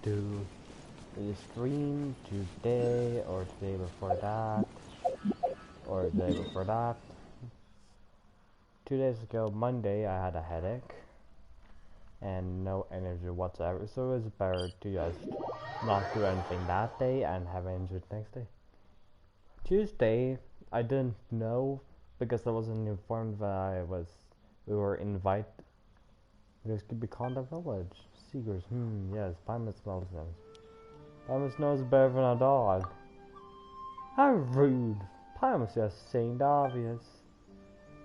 do the stream today or today before that or the day before that. 2 days ago, Monday, I had a headache and no energy whatsoever, so it was better to just not do anything that day and have energy next day. Tuesday, I didn't know because I wasn't informed that we were invited. This could be Conda Village. Seekers, yes, Paimon smells them. Paimon knows better than a dog. How rude. Paimon's just saying the obvious.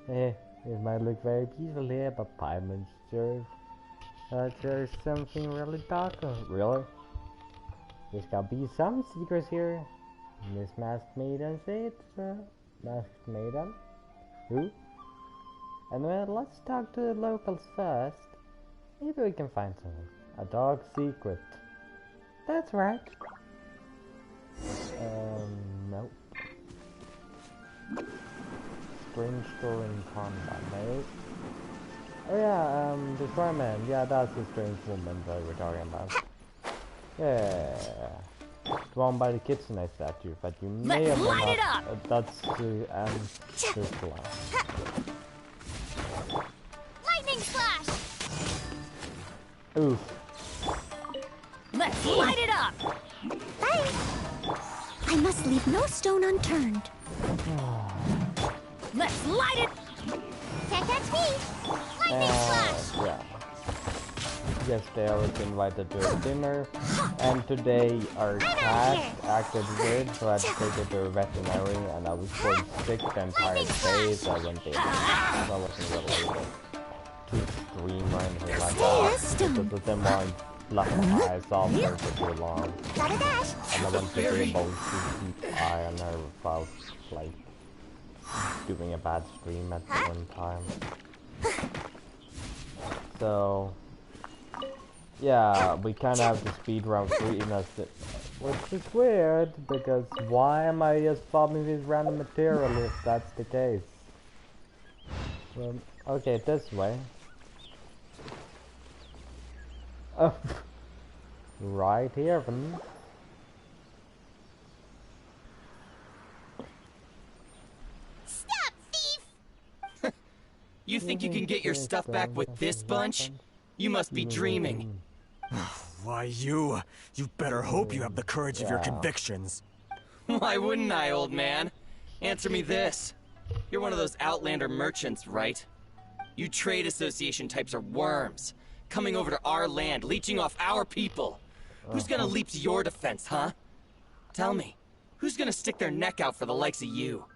It might look very peaceful here, but Paimon's sure there's something really dark. Really? There's gotta be some secrets here. Miss Masked Maiden said, Masked Maiden? Who? And well, let's talk to the locals first. Maybe we can find something. A dog secret. That's right. Nope. Strange store in combat mode. Oh yeah, the fireman. Yeah, that's the strange woman that we're talking about. Yeah. The one by the kitchenette statue, but you may have not. That's the glass. Lightning slash! Oof. Let's light it up! Bye! I must leave no stone unturned. Let's light it! Can't catch me! Lightning slash! Yeah. Yesterday I was invited to a dinner, and today our cat acted weird, so I had to take it to a veterinary, and I was so sick the entire day, so I went in. I wasn't really able to scream or anything like that. Because of them on black eyes off her for too long. And I went to be able to keep eye on her without, like, doing a bad stream at the one time. So yeah, we kind of have to speed run through which is weird, because why am I just farming this random material if that's the case? Okay, this way. Oh, right here, then. Stop, thief! You think you can get your stuff back with this bunch? You must be dreaming. Why, you better hope you have the courage of your convictions. Why wouldn't I, old man? Answer me this. You're one of those Outlander merchants, right? You trade association types are worms, coming over to our land, leeching off our people. Who's gonna leap to your defense, huh? Tell me, who's gonna stick their neck out for the likes of you?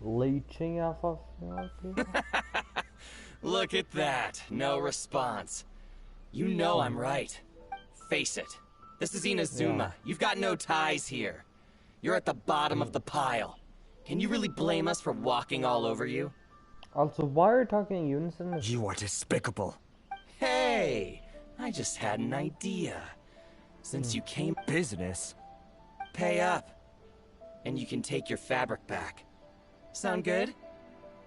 Leeching off of people? Look at that. No response. You know I'm right. Face it. This is Inazuma. Yeah. You've got no ties here. You're at the bottom of the pile. Can you really blame us for walking all over you? Also, why are you talking in unison? You are despicable. Hey! I just had an idea. Since you came... Business? Pay up. And you can take your fabric back. Sound good?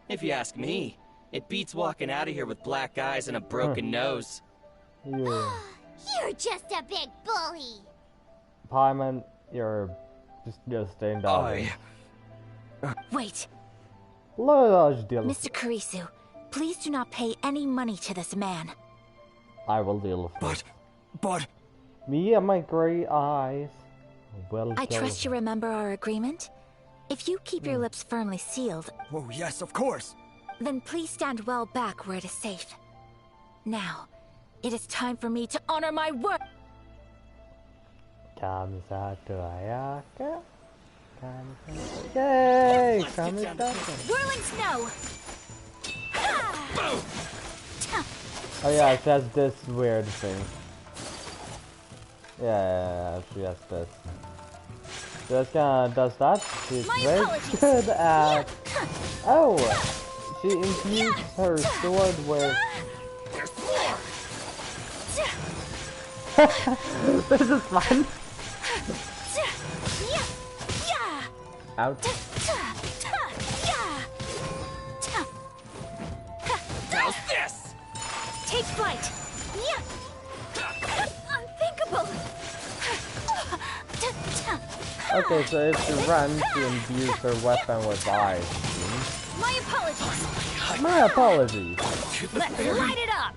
If you ask me. It beats walking out of here with black eyes and a broken nose. Yeah. You're just a big bully. Paimon, you're just staying down. Wait. Mr. Kurisu, please do not pay any money to this man. I will deal with it. But... Me and my grey eyes. Well, I trust you remember our agreement? If you keep your lips firmly sealed... Oh, yes, of course. Then please stand well back where it is safe. Now, it is time for me to honor my word! Ayaka? Yay! Whirling snow! Oh yeah, it says this weird thing. Yeah, she has this. Just kinda does that. She's very good at... Oh! She infused her sword with... This is fun! Out. How's this? Take flight! Unthinkable! Okay, so if she ran, she imbues her weapon with ice. My apologies! My apologies! Let's light it up!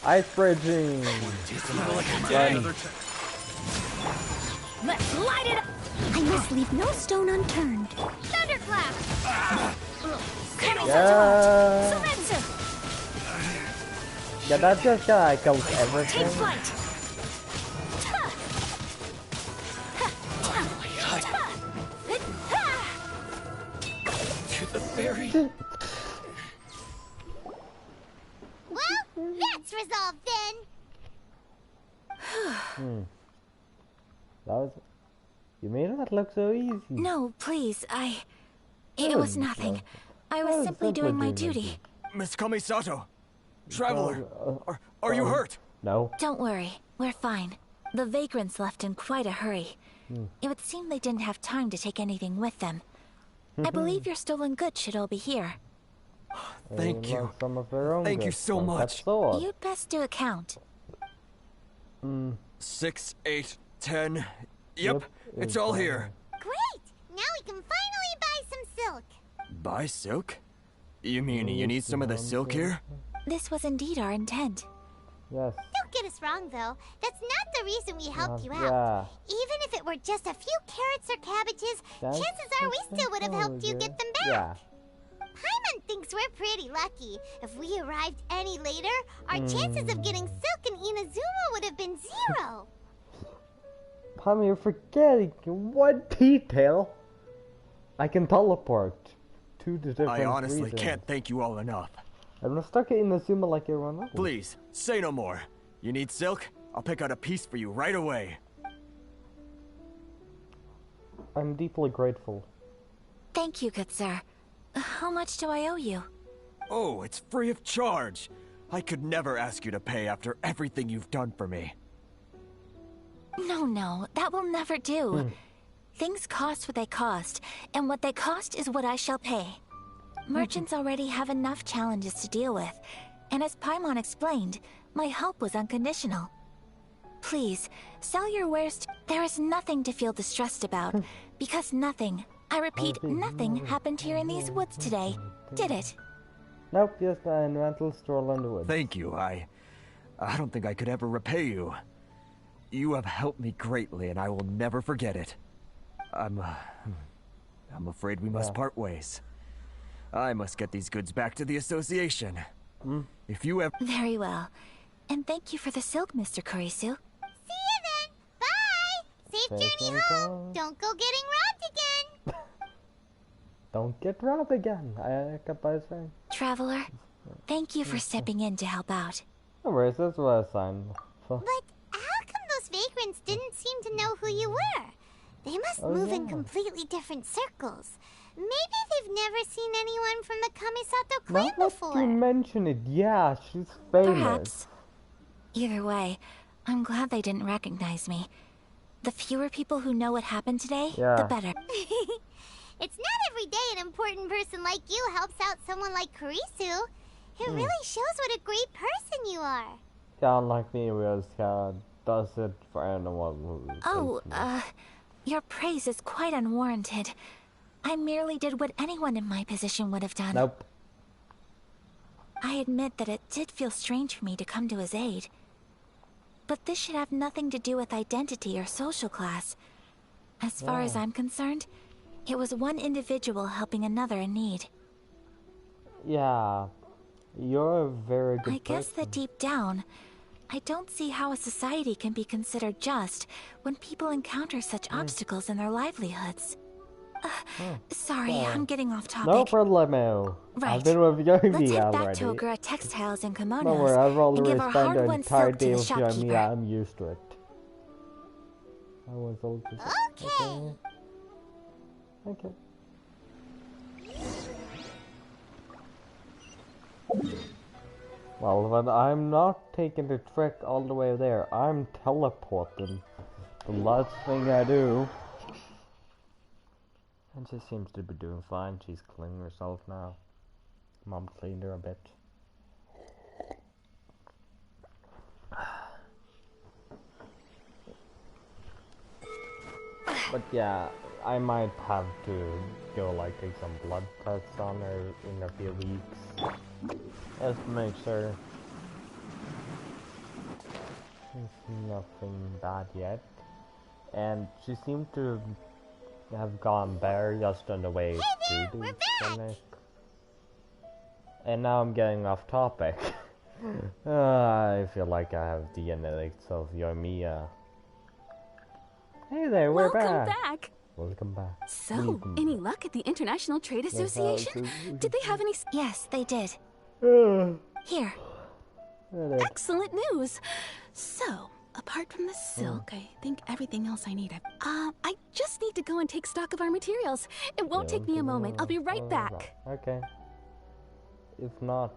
Ice bridging! Let's light it up! I must leave no stone unturned. Thunderclap! Yeah! Surrender! Yeah, that just kills Take everything. flight! To the fairy. Well, that's resolved then. That was... You made that look so easy. No, please, It was nothing. I was simply doing my duty. Miss Kamisato! Traveler! Are you hurt? No. Don't worry, we're fine. The vagrants left in quite a hurry. It would seem they didn't have time to take anything with them. I believe your stolen goods should all be here. Thank you. Some of their own Thank you goods, so like that much. sword. You'd best do a count. 6, 8, 10. Yep, it's all here. Great! Now we can finally buy some silk. Buy silk? You mean you need some of the silk here? This was indeed our intent. Yes. Don't get us wrong, though. That's not the reason we helped you out. Yeah. Even if it were just a few carrots or cabbages, That's chances are we still would have helped you get them back. Yeah. Paimon thinks we're pretty lucky. If we arrived any later, our chances of getting silk in Inazuma would have been 0. Pam, you're forgetting one detail. I can teleport to the different I honestly regions. can't thank you all enough. I'm not stuck in Inazuma like everyone else. Please, say no more. You need silk? I'll pick out a piece for you right away. I'm deeply grateful. Thank you, good sir. How much do I owe you? Oh, it's free of charge. I could never ask you to pay after everything you've done for me. No, that will never do. Things cost what they cost, and what they cost is what I shall pay. Merchants already have enough challenges to deal with, and as Paimon explained, my help was unconditional. Please, sell your wares There is nothing to feel distressed about, because nothing, I repeat, nothing happened here in these woods today, did it? Nope, just an mental stroll in the woods. Thank you. I don't think I could ever repay you. You have helped me greatly, and I will never forget it. I'm afraid we must part ways. I must get these goods back to the association. If you ever... Very well. And thank you for the silk, Mr. Kurisu. See you then. Bye. Safe journey home. Don't go getting robbed again. Don't get robbed again. Ayaka by saying. Traveler, thank you for stepping in to help out. No worries, that's what I signed. But how come those vagrants didn't seem to know who you were? They must move in completely different circles. Maybe they've never seen anyone from the Kamisato clan Now that before. you mention it, yeah, she's famous. Perhaps. Either way, I'm glad they didn't recognize me. The fewer people who know what happened today, the better. It's not every day an important person like you helps out someone like Kurisu. It really shows what a great person you are. Yeah, unlike me, who does it for anyone who... Oh, your praise is quite unwarranted. I merely did what anyone in my position would have done. Nope. I admit that it did feel strange for me to come to his aid. But this should have nothing to do with identity or social class. As far as I'm concerned, it was one individual helping another in need. Yeah, you're a very good I guess that deep down, I don't see how a society can be considered just when people encounter such obstacles in their livelihoods. Sorry, I'm getting off topic. No problemo. Right. I've been with Yomi Let's head back already. to Ogura Textiles and Don't worry, Kimonos I've and already give our spent the hard-won entire silk to day the with Yomi. shopkeeper. I'm used to it. I was all just... Okay. Okay. Well, then I'm not taking the trek all the way there. I'm teleporting. The last thing I do. And she seems to be doing fine. She's cleaning herself now. Mom cleaned her a bit. But yeah, I might have to go like take some blood tests on her in a few weeks. Just to make sure there's nothing bad yet. And she seemed to have gone better just on the way to the clinic. And now I'm getting off topic. I feel like I have the genetics of Yoimiya. Hey there, we're Welcome back. Welcome back. So, any luck at the International Trade Association? Did they have any... Yes, they did. Here. Excellent news. So, apart from the silk, I think everything else I need. I just need to go and take stock of our materials. It won't take me a moment. I'll be right back. Okay. If not,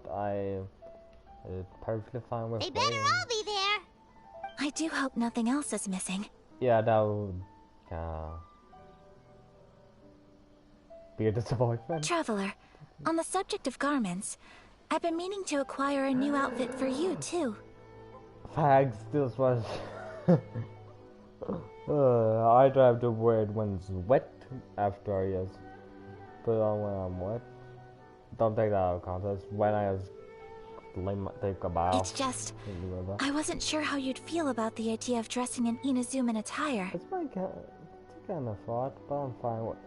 it's perfectly fine with They better all be there. I do hope nothing else is missing. Yeah, that would be a disappointment. Traveler, on the subject of garments, I've been meaning to acquire a new outfit for you, too. Fags, this was... I'd have to wear it when it's wet after I just put it on when I'm wet. Don't take that out of context. When I just take a bath. It's just, I wasn't sure how you'd feel about the idea of dressing in Inazuman attire. It's my kind of thought, but I'm fine with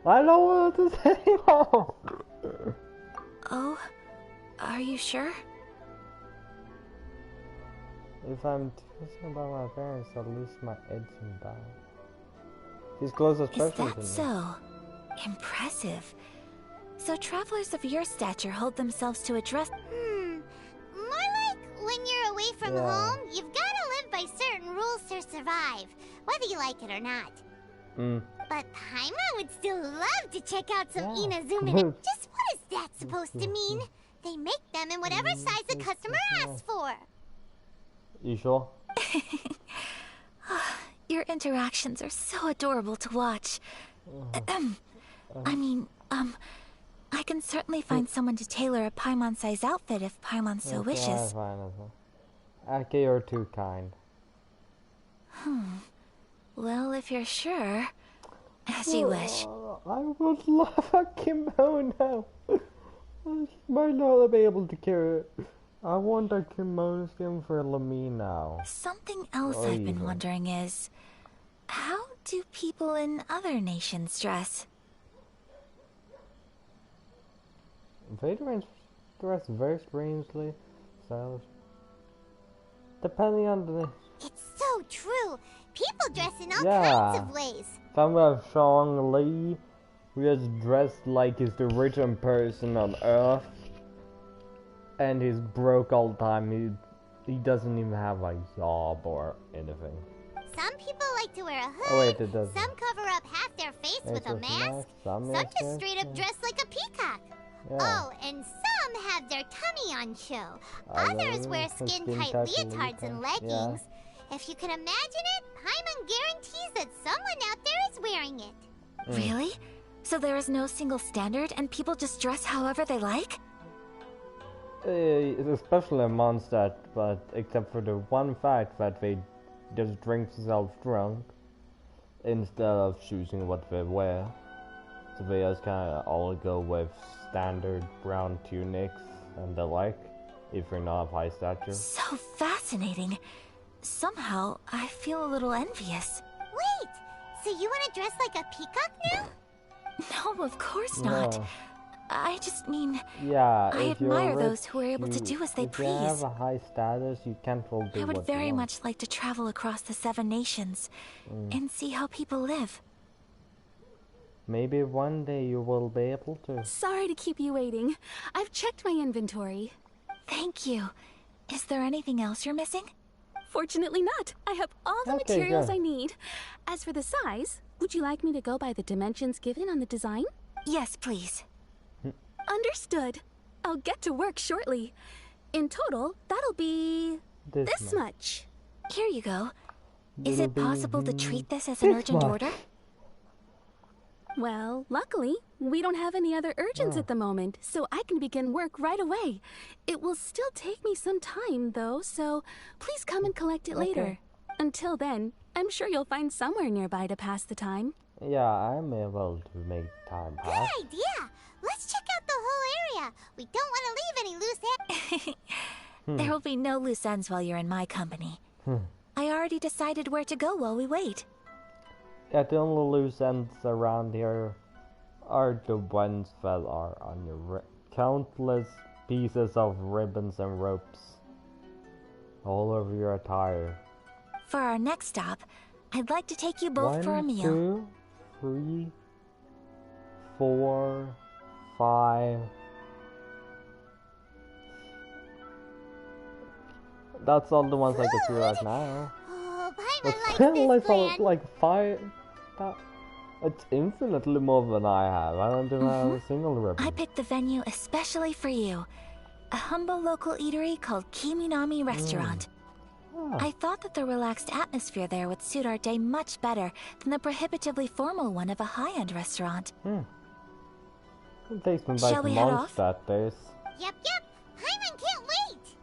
I don't want to say no. Oh, are you sure? If I'm thinking about my parents, I'll lose my edge and die. He's closest Is person to that me. so? Impressive. So travelers of your stature hold themselves to a dress... More like when you're away from home, you've got to live by certain rules to survive, whether you like it or not. But Paimon would still love to check out some Inazuman. Just what is that supposed to mean? They make them in whatever size the customer asks for. You sure? Your interactions are so adorable to watch. I can certainly find someone to tailor a Paimon-size outfit if Paimon so wishes. Fine. Okay, you're too kind. Well, if you're sure, as you wish. I would love a kimono. I might not be able to carry it. I want a kimono skin for Lamy now. Something else I've been wondering is, how do people in other nations dress? They dress very strangely, so depending on the... It's so true. People dress in all kinds of ways. Some of Shang Li, who is dressed like he's the richest person on Earth, and he's broke all the time. He doesn't even have a job or anything. Some people like to wear a hood. Oh wait, it doesn't. Some cover up half their face with a mask. Some just straight up dress like a peacock. Yeah. Oh, and some have their tummy on show. Others wear skin-tight leotards and leggings. If you can imagine it, Paimon guarantees that someone out there is wearing it. Really? So there is no single standard and people just dress however they like? Especially in Mondstadt, but except for the one fact that they just drink themselves drunk instead of choosing what they wear. So they just kind of all go with standard brown tunics and the like, if you're not of high stature. So fascinating. Somehow, I feel a little envious. Wait, so you want to dress like a peacock now? No, of course not. No. I just mean, Yeah, I admire those who are able to do as they if you please. have a high status, you can't really do I would what you very want. much like to travel across the 7 nations and see how people live. Maybe one day you will be able to. Sorry to keep you waiting. I've checked my inventory. Thank you. Is there anything else you're missing? Fortunately not. I have all the Okay, materials good. I need. As for the size, would you like me to go by the dimensions given on the design? Yes, please. Understood. I'll get to work shortly. In total, that'll be this much. Here you go. Is It'll it be possible to treat this as an urgent much. order? Well, luckily, we don't have any other urgents at the moment, so I can begin work right away. It will still take me some time, though, so please come and collect it later. Until then, I'm sure you'll find somewhere nearby to pass the time. Yeah, I'm able to make time pass. Good idea! Let's check out the whole area. We don't want to leave any loose ends. There will be no loose ends while you're in my company. I already decided where to go while we wait. Yeah, the only loose ends around here are the ones that are on your countless pieces of ribbons and ropes all over your attire. For our next stop, I'd like to take you both for a meal. 1, 2, 3, 4, 5. That's all the ones I can see right now. Oh, But Paimon still, likes this plan. like 5. It's infinitely more than I have. I don't even have a single ribbon. I picked the venue especially for you. A humble local eatery called Kiminami Restaurant. I thought that the relaxed atmosphere there would suit our day much better than the prohibitively formal one of a high-end restaurant. It takes me Shall back we head months off? that days. Yep. Paimon can't wait.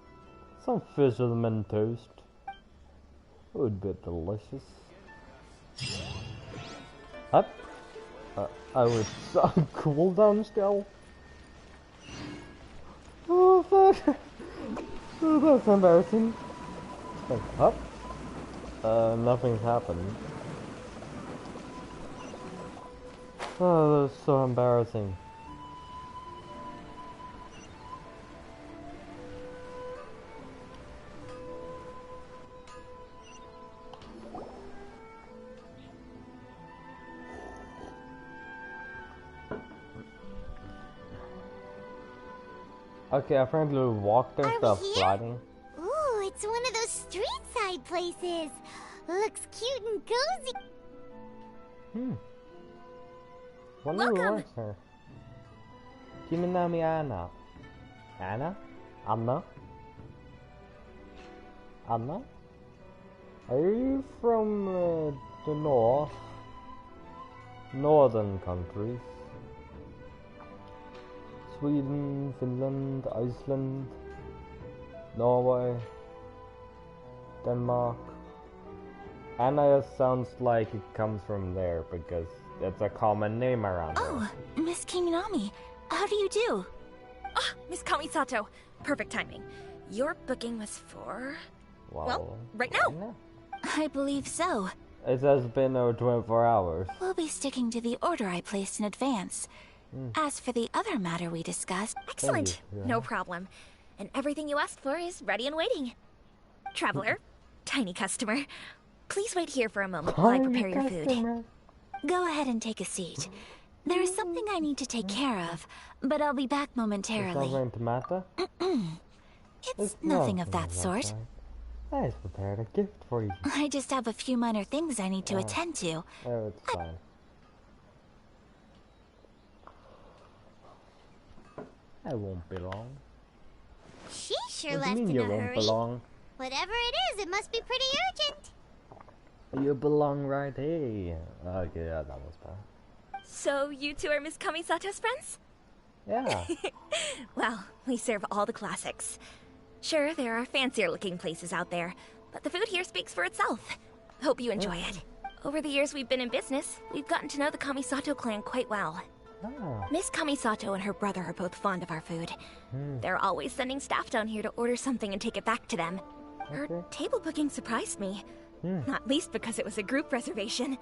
Some fisherman toast would be delicious. Up. I would cool down still. Oh fuck! Oh, that's embarrassing. Up. Nothing's happened. Oh, that's so embarrassing. Okay, apparently we walked there instead of sliding. Ooh, it's one of those street side places. Looks cute and cozy. Wonder who likes her. Kiminami Anna. Anna? Anna? Anna? Are you from the northern countries? Sweden, Finland, Iceland, Norway, Denmark. Anna sounds like it comes from there because it's a common name around here. Oh, Miss Kiminami, how do you do? Ah, Miss Kamisato. Perfect timing. Your booking was for... Well, right now. I believe so. It has been over 24 hours. We'll be sticking to the order I placed in advance. As for the other matter we discussed... Excellent. Yeah. No problem. And everything you asked for is ready and waiting. Traveler, tiny customer, please wait here for a moment while I prepare your food. Go ahead and take a seat. There is something I need to take care of, but I'll be back It's not momentarily. going to matter. It's nothing of that sort. I just prepared a gift for you. I just have a few minor things I need to attend to. Oh, it's fine. I won't be long. She sure What do left you mean in you a won't hurry. belong? Whatever it is, it must be pretty urgent. You belong right here. Okay, yeah, that was bad. So you two are Miss Kamisato's friends? Yeah. Well, we serve all the classics. Sure, there are fancier looking places out there, but the food here speaks for itself. Hope you enjoy it. Over the years we've been in business, we've gotten to know the Kamisato clan quite well. Ah. Miss Kamisato and her brother are both fond of our food. They're always sending staff down here to order something and take it back to them. Her table booking surprised me, not least because it was a group reservation.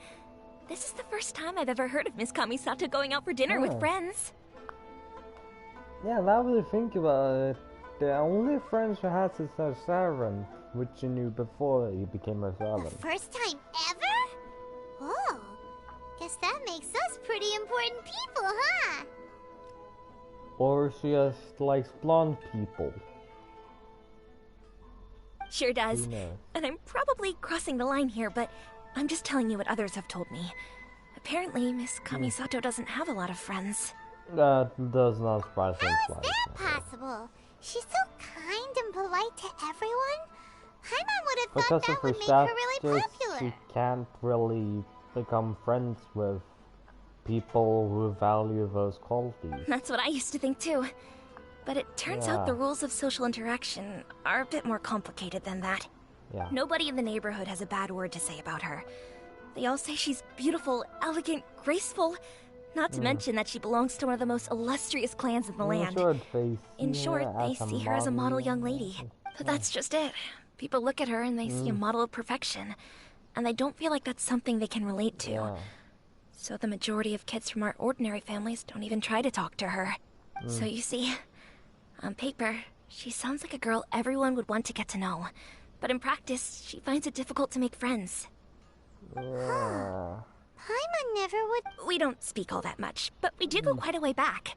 This is the first time I've ever heard of Miss Kamisato going out for dinner with friends. Yeah, now that I think about it, the only friend she has is her servant, which she knew before he became her servant. First time ever? Whoa. Guess that makes us pretty important people, huh? Or she just likes blonde people. Sure does. Who knows? And I'm probably crossing the line here, but I'm just telling you what others have told me. Apparently, Miss Kamisato doesn't have a lot of friends. That does not surprise me. How is that possible? She's so kind and polite to everyone. Paimon would have thought Because that of her would make her really status, popular. she can't really become friends with people who value those qualities. That's what I used to think too. But it turns out the rules of social interaction are a bit more complicated than that. Yeah. Nobody in the neighborhood has a bad word to say about her. They all say she's beautiful, elegant, graceful. Not to mention that she belongs to one of the most illustrious clans in the land. In short, they see her as a model young lady. But that's just it. People look at her and they see a model of perfection. And they don't feel like that's something they can relate to. Yeah. So the majority of kids from our ordinary families don't even try to talk to her. So you see, on paper, she sounds like a girl everyone would want to get to know. But in practice, she finds it difficult to make friends. Yeah. Paimon never would... We don't speak all that much, but we do go quite a way back.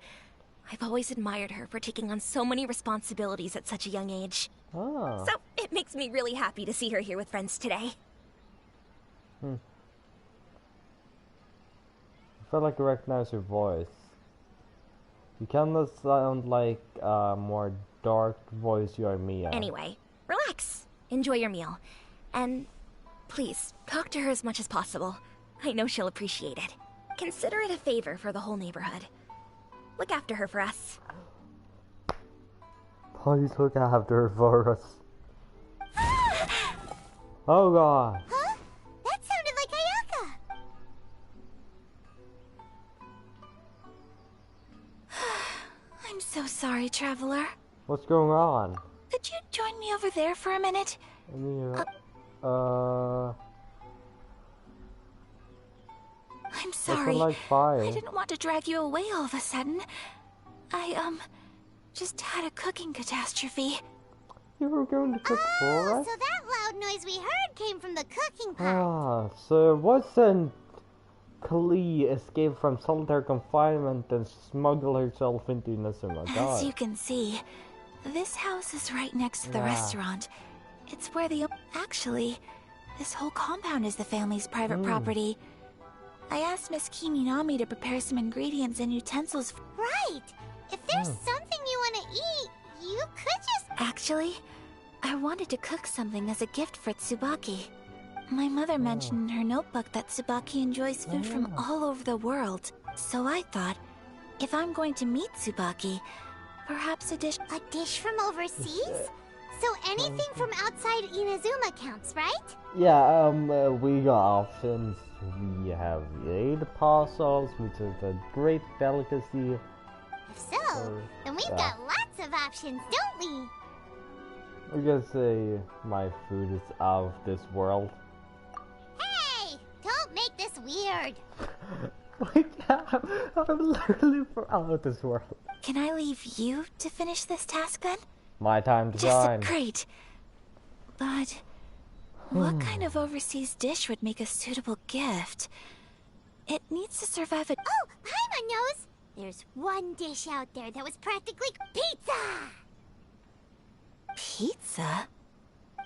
I've always admired her for taking on so many responsibilities at such a young age. Oh. So it makes me really happy to see her here with friends today. I feel like I recognize your voice. You kinda sound like a more dark voice you are Mia. Anyway, relax. Enjoy your meal. And please, talk to her as much as possible. I know she'll appreciate it. Consider it a favor for the whole neighborhood. Look after her for us. Please look after her for us. Oh god. Huh? That sounded like Ayaka! I'm so sorry, traveler. What's going on? Could you join me over there for a minute? I'm sorry. Like fire. I didn't want to drag you away all of a sudden. I, just had a cooking catastrophe. You were going to cook for us? So that loud noise we heard came from the cooking pot. Ah, so wasn't Klee escaped from solitary confinement and smuggled herself into Inazuma? As you can see, this house is right next to the restaurant. It's where the... Actually, this whole compound is the family's private property. I asked Miss Kiminami to prepare some ingredients and utensils. Right! If there's something you want to eat, you could just... Actually, I wanted to cook something as a gift for Tsubaki. My mother mentioned in her notebook that Tsubaki enjoys food from all over the world. So I thought, if I'm going to meet Tsubaki, perhaps a dish... A dish from overseas? So anything from outside Inazuma counts, right? Yeah, we got options. We have the parcels, which is a great delicacy. If so, then we've got lots of options, don't we? I guess say my food is out of this world. Hey! Don't make this weird! I'm literally out of this world. Can I leave you to finish this task then? My time to shine. Great. But what kind of overseas dish would make a suitable gift? It needs to survive a... Oh, Paimon knows! There's one dish out there that was practically pizza! Pizza?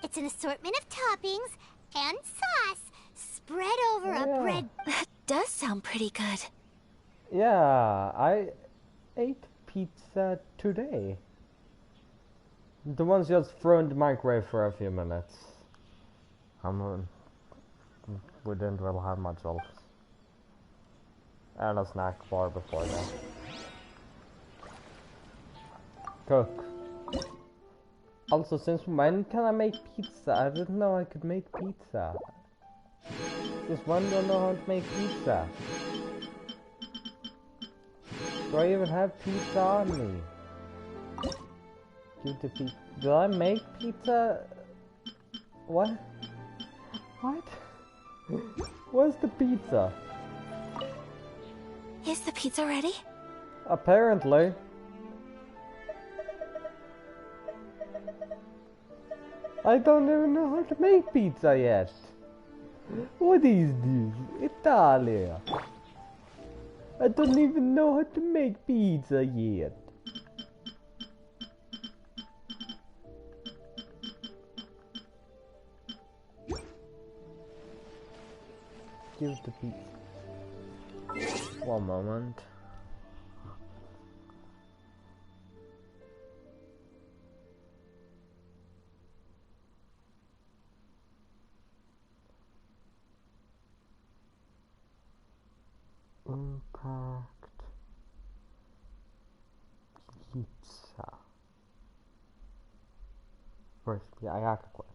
It's an assortment of toppings and sauce spread over a bread... That does sound pretty good. Yeah, I ate pizza today. The one's just thrown in the microwave for a few minutes. We didn't really have much else. And a snack bar before that. Cook. Also, since when can I make pizza? I didn't know I could make pizza. Since when do I know how to make pizza? Do I even have pizza on me? Did I make pizza? What? What? Where's the pizza? Is the pizza ready? Apparently. I don't even know how to make pizza yet. What is this? Italia. I don't even know how to make pizza yet. Give the pizza. One moment. Compact pizza. Recipe, Ayaka quest.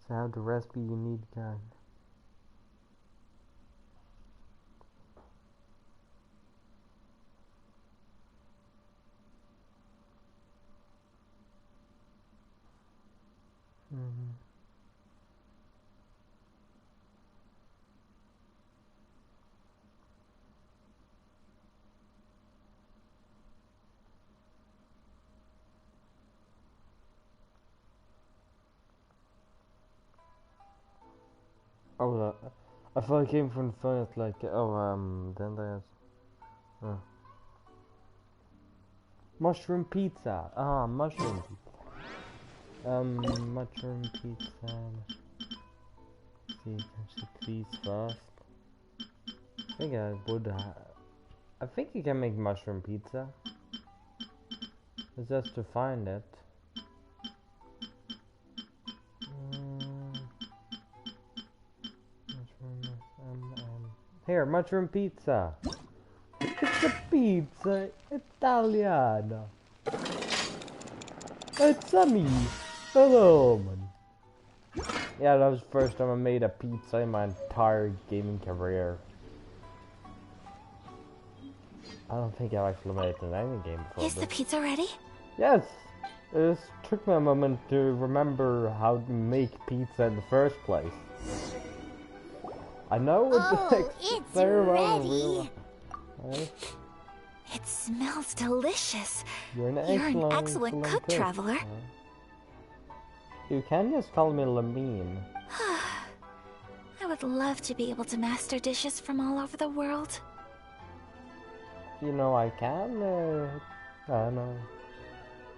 So have the recipe you need, guys. Oh, I thought it came from the phone. It's like, then there's mushroom pizza. Mushroom pizza. Mushroom pizza. See, please first. I think I would. I think you can make mushroom pizza. It's just to find it. Here, mushroom pizza. It's a pizza Italiano. It's a me. Hello, man. Yeah, that was the first time I made a pizza in my entire gaming career. I don't think I've actually made it in any game before. Is the pizza ready? Yes! It just took me a moment to remember how to make pizza in the first place. I know it's very well ready. Right? It smells delicious. You're an excellent cook, traveler. You can just call me Lamine. I would love to be able to master dishes from all over the world. You know, I can, I don't know,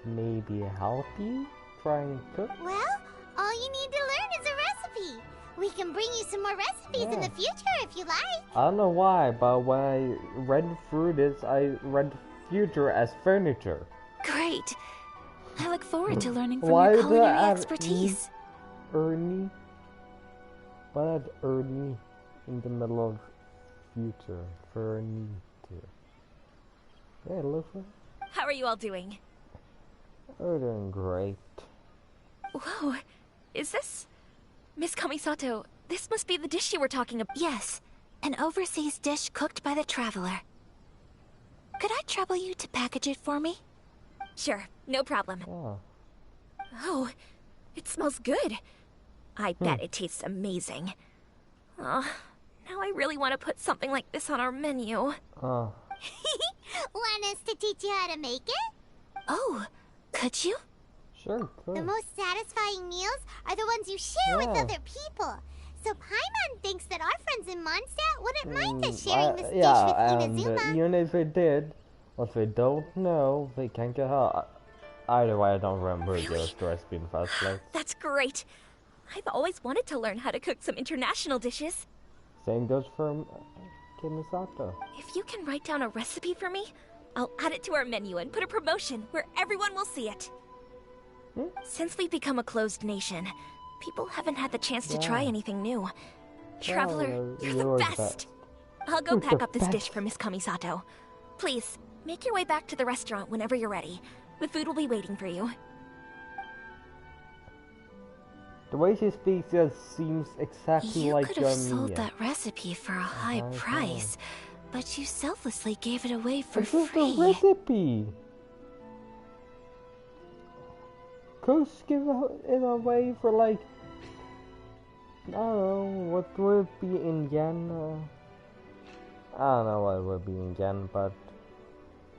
maybe help you try and cook? Well, all you need to learn is a recipe. We can bring you some more recipes in the future if you like. I don't know why, but when I read through this, I read future as furniture. Great. I look forward to learning from your culinary expertise. Ernie? Why not Ernie in the middle of future? Furniture. Yeah, Luffy. How are you all doing? We're doing great. Whoa, is this... Miss Kamisato, this must be the dish you were talking about. Yes, an overseas dish cooked by the traveler. Could I trouble you to package it for me? Sure, no problem. Oh, Oh, it smells good. I bet it tastes amazing. Oh, now I really want to put something like this on our menu. oh. Want us to teach you how to make it? Oh, could you? Sure, cool. The most satisfying meals are the ones you share with other people. So Paimon thinks that our friends in Mondstadt wouldn't mind us sharing this dish with Inazuma. And even if they did, what they don't know, they can't get help. Either way, I don't remember the recipe in the first place. That's great. I've always wanted to learn how to cook some international dishes. Same goes for Kimisato. If you can write down a recipe for me, I'll add it to our menu and put a promotion where everyone will see it. Since we've become a closed nation, people haven't had the chance to try anything new. Traveler, you're the best! I'll go pack up this dish for Miss Kamisato. Please, make your way back to the restaurant whenever you're ready. The food will be waiting for you. The way she speaks just seems exactly like You could have Yomiya. sold that recipe for a high price, but you selflessly gave it away for This is free. the recipe! Just give it away for like, I don't know, what would it be in yen? I don't know what it would be in yen, but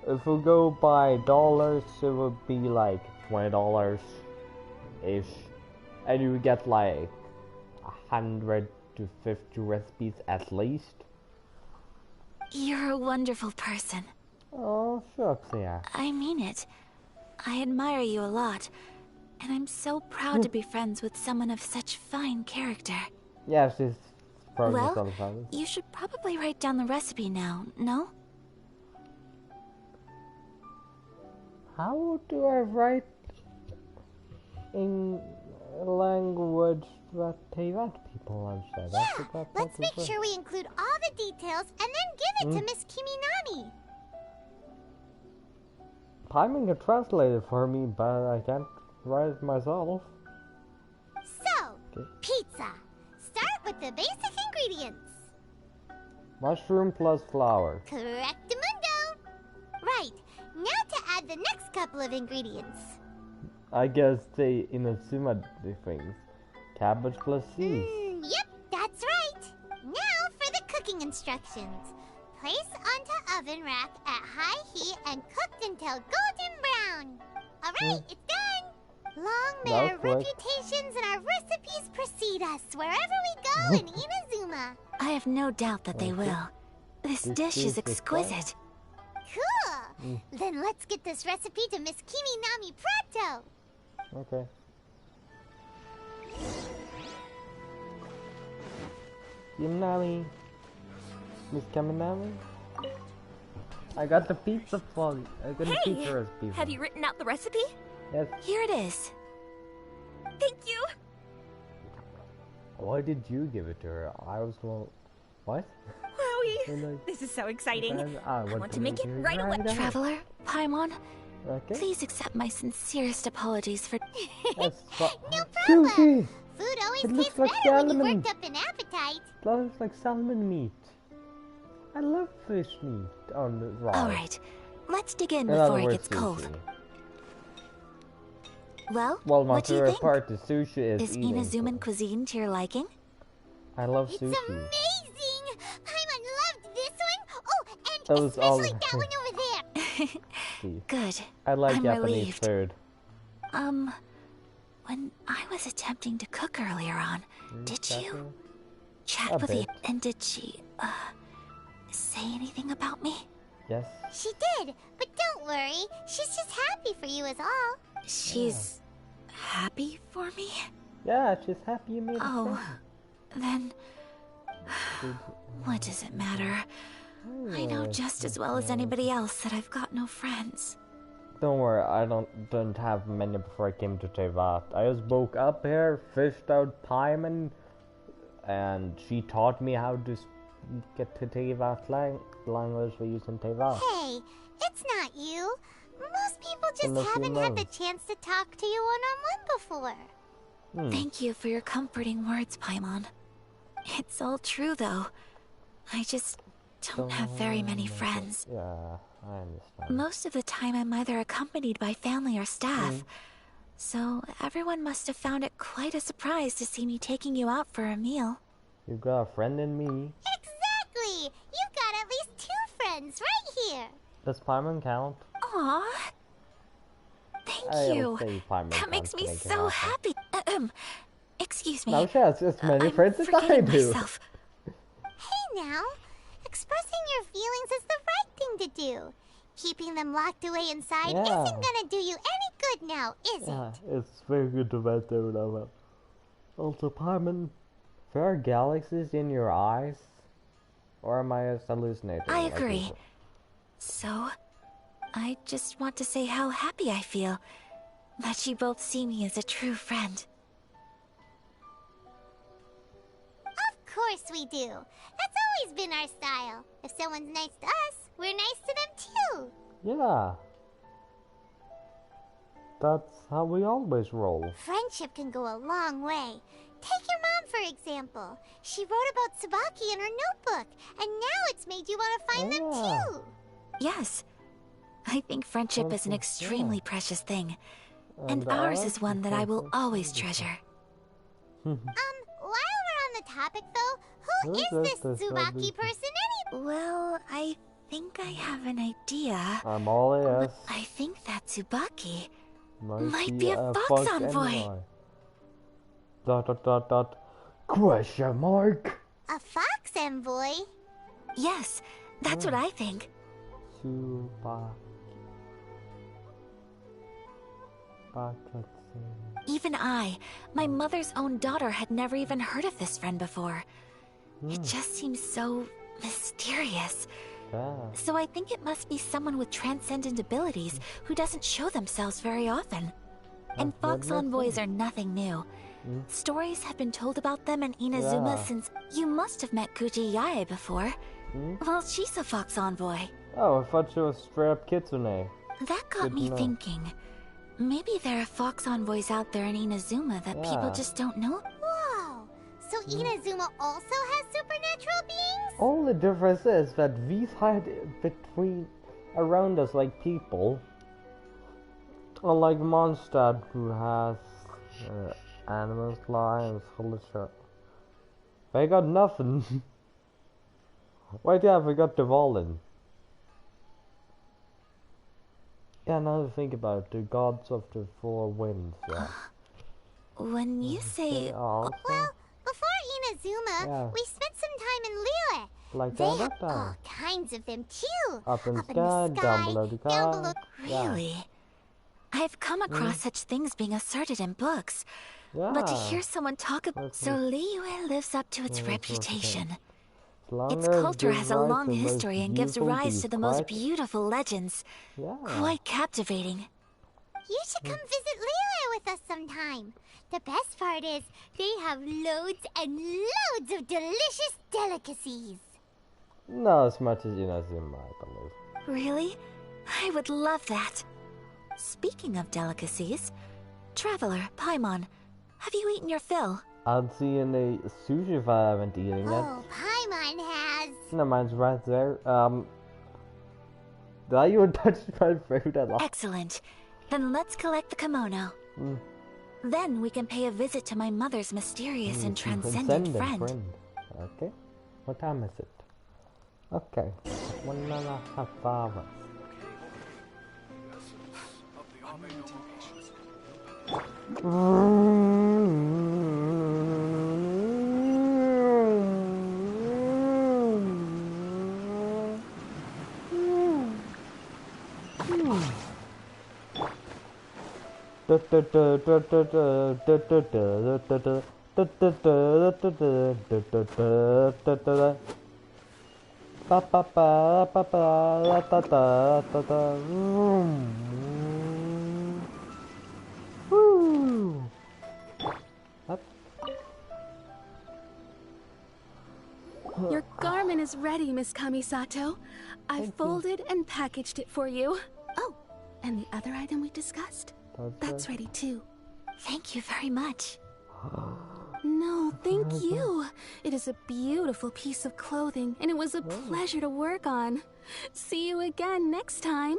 if we go by dollars, it would be like $20-ish. And you would get like 100 to 50 recipes at least. You're a wonderful person. Oh, shucks, yeah. I mean it. I admire you a lot, and I'm so proud to be friends with someone of such fine character. Yeah, she's probably Well, you should probably write down the recipe now, no? How do I write in a language that Teyvat people Yeah, let's make sure we include all the details and then give it to Miss Kiminami. Paimon can translate it for me, but I can't write it myself. So, pizza. Start with the basic ingredients. Mushroom plus flour. Correctamundo. Right, now to add the next couple of ingredients. I guess the Inazuma things. Cabbage plus cheese. Yep, that's right. Now for the cooking instructions. Place onto oven rack at high heat and cooked until golden brown. Alright, it's done. Long may our reputations and our recipes precede us wherever we go in Inazuma. I have no doubt that they will. This dish is exquisite. Cool! Then let's get this recipe to Miss Kiminami pronto. Okay. Kiminami. Miss Kiminami? I got the pizza for you. I got the pizza recipe. Have you written out the recipe? Yes. Here it is. Thank you. Why did you give it to her? I was well. What? Wowie. This is so exciting. I want to make it right away. Traveler, Paimon, okay. Please accept my sincerest apologies for... No problem. Food always tastes like better when you worked up an appetite. It looks like salmon meat. I love fish meat on the raw. Alright, let's dig in before it gets cold. Well, my what do you favorite think? part of sushi is eating. Inazuman cuisine to your liking? I love sushi. It's amazing! Paimon loved this one! Oh, and especially that one over there! Good. I like I'm Japanese relieved. food. When I was attempting to cook earlier on, did you chat A with bit. and did she, say anything about me? Yes. She did, but don't worry. She's just happy for you is all. She's happy for me? Yeah, she's happy you made it. Oh, then what does it matter? I know just as well as anybody else that I've got no friends. Don't worry, I don't have many before I came to Teyvat. I just woke up here, fished out Paimon, and she taught me how to get to Teyvat language we use in Teyvat. Hey, it's not you. Most people just haven't had the chance to talk to you one-on-one before. Thank you for your comforting words, Paimon. It's all true, though. I just don't have very many friends. Yeah, I understand. Most of the time I'm either accompanied by family or staff. So everyone must have found it quite a surprise to see me taking you out for a meal. You got a friend in me. Exactly! You've got at least 2 friends right here. Does Paimon count? Aww. Thank you. That makes me so happy. Excuse me. Now she has as many friends as I do. Myself. Hey now, expressing your feelings is the right thing to do. Keeping them locked away inside isn't gonna do you any good now, is it? It's very good to vent out of it. Also, Paimon, there are galaxies in your eyes? Or am I hallucinating? I agree. So, I just want to say how happy I feel that you both see me as a true friend. Of course we do. That's always been our style. If someone's nice to us, we're nice to them too. Yeah. That's how we always roll. Friendship can go a long way. Take your mom, for example. She wrote about Tsubaki in her notebook, and now it's made you want to find them too. Yes. I think friendship is an extremely precious thing. And ours is one that I will always treasure. While we're on the topic though, who is this Tsubaki person anyway? Well, I think I have an idea. I'm all ears. I think that Tsubaki Might be a fox envoy. ... Question mark? A fox envoy? Yes, that's what I think. Tsubaki. Even I, my mother's own daughter, had never even heard of this friend before. It just seems so mysterious. So I think it must be someone with transcendent abilities who doesn't show themselves very often. And fox envoys are nothing new. Stories have been told about them in Inazuma since... You must have met Kuji Yae before. Well, she's a fox envoy. Oh, I thought she was straight up Kitsune. That got me thinking. Maybe there are fox envoys out there in Inazuma that people just don't know? Whoa! So Inazuma also has supernatural beings? Only difference is that these hide around us like people. Unlike Mondstadt, who has animals, lions, culture. They got nothing. Wait, yeah, we got Devolin. Yeah, now to think about it, the gods of the four winds, yeah. When you say... Well, before Inazuma, we spent some time in Liyue. Like they that, have all kinds of them too. Up in the sky, down below the car. Really? I've come across such things being asserted in books. But to hear someone talk about... So Liyue lives up to its reputation. Its culture has a long history and gives rise to the most beautiful legends. Quite captivating. You should come visit Liyue with us sometime. The best part is, they have loads and loads of delicious delicacies. Not as much as Inazuma, I believe. Really? I would love that. Speaking of delicacies, Traveler, Paimon, have you eaten your fill? I'll see in the sushi if I haven't eaten yet. Oh, Paimon has. No, mine's right there. Did I even touch my food at all? Excellent. Then let's collect the kimono. Then we can pay a visit to my mother's mysterious and transcendent friend. Okay. What time is it? Okay. 1.5 hours. Your garment is ready, Miss Kamisato. I folded and packaged it for you. Oh, and the other item we discussed? That's ready too. Thank you very much. No, thank you. It is a beautiful piece of clothing, and it was a pleasure to work on. See you again next time.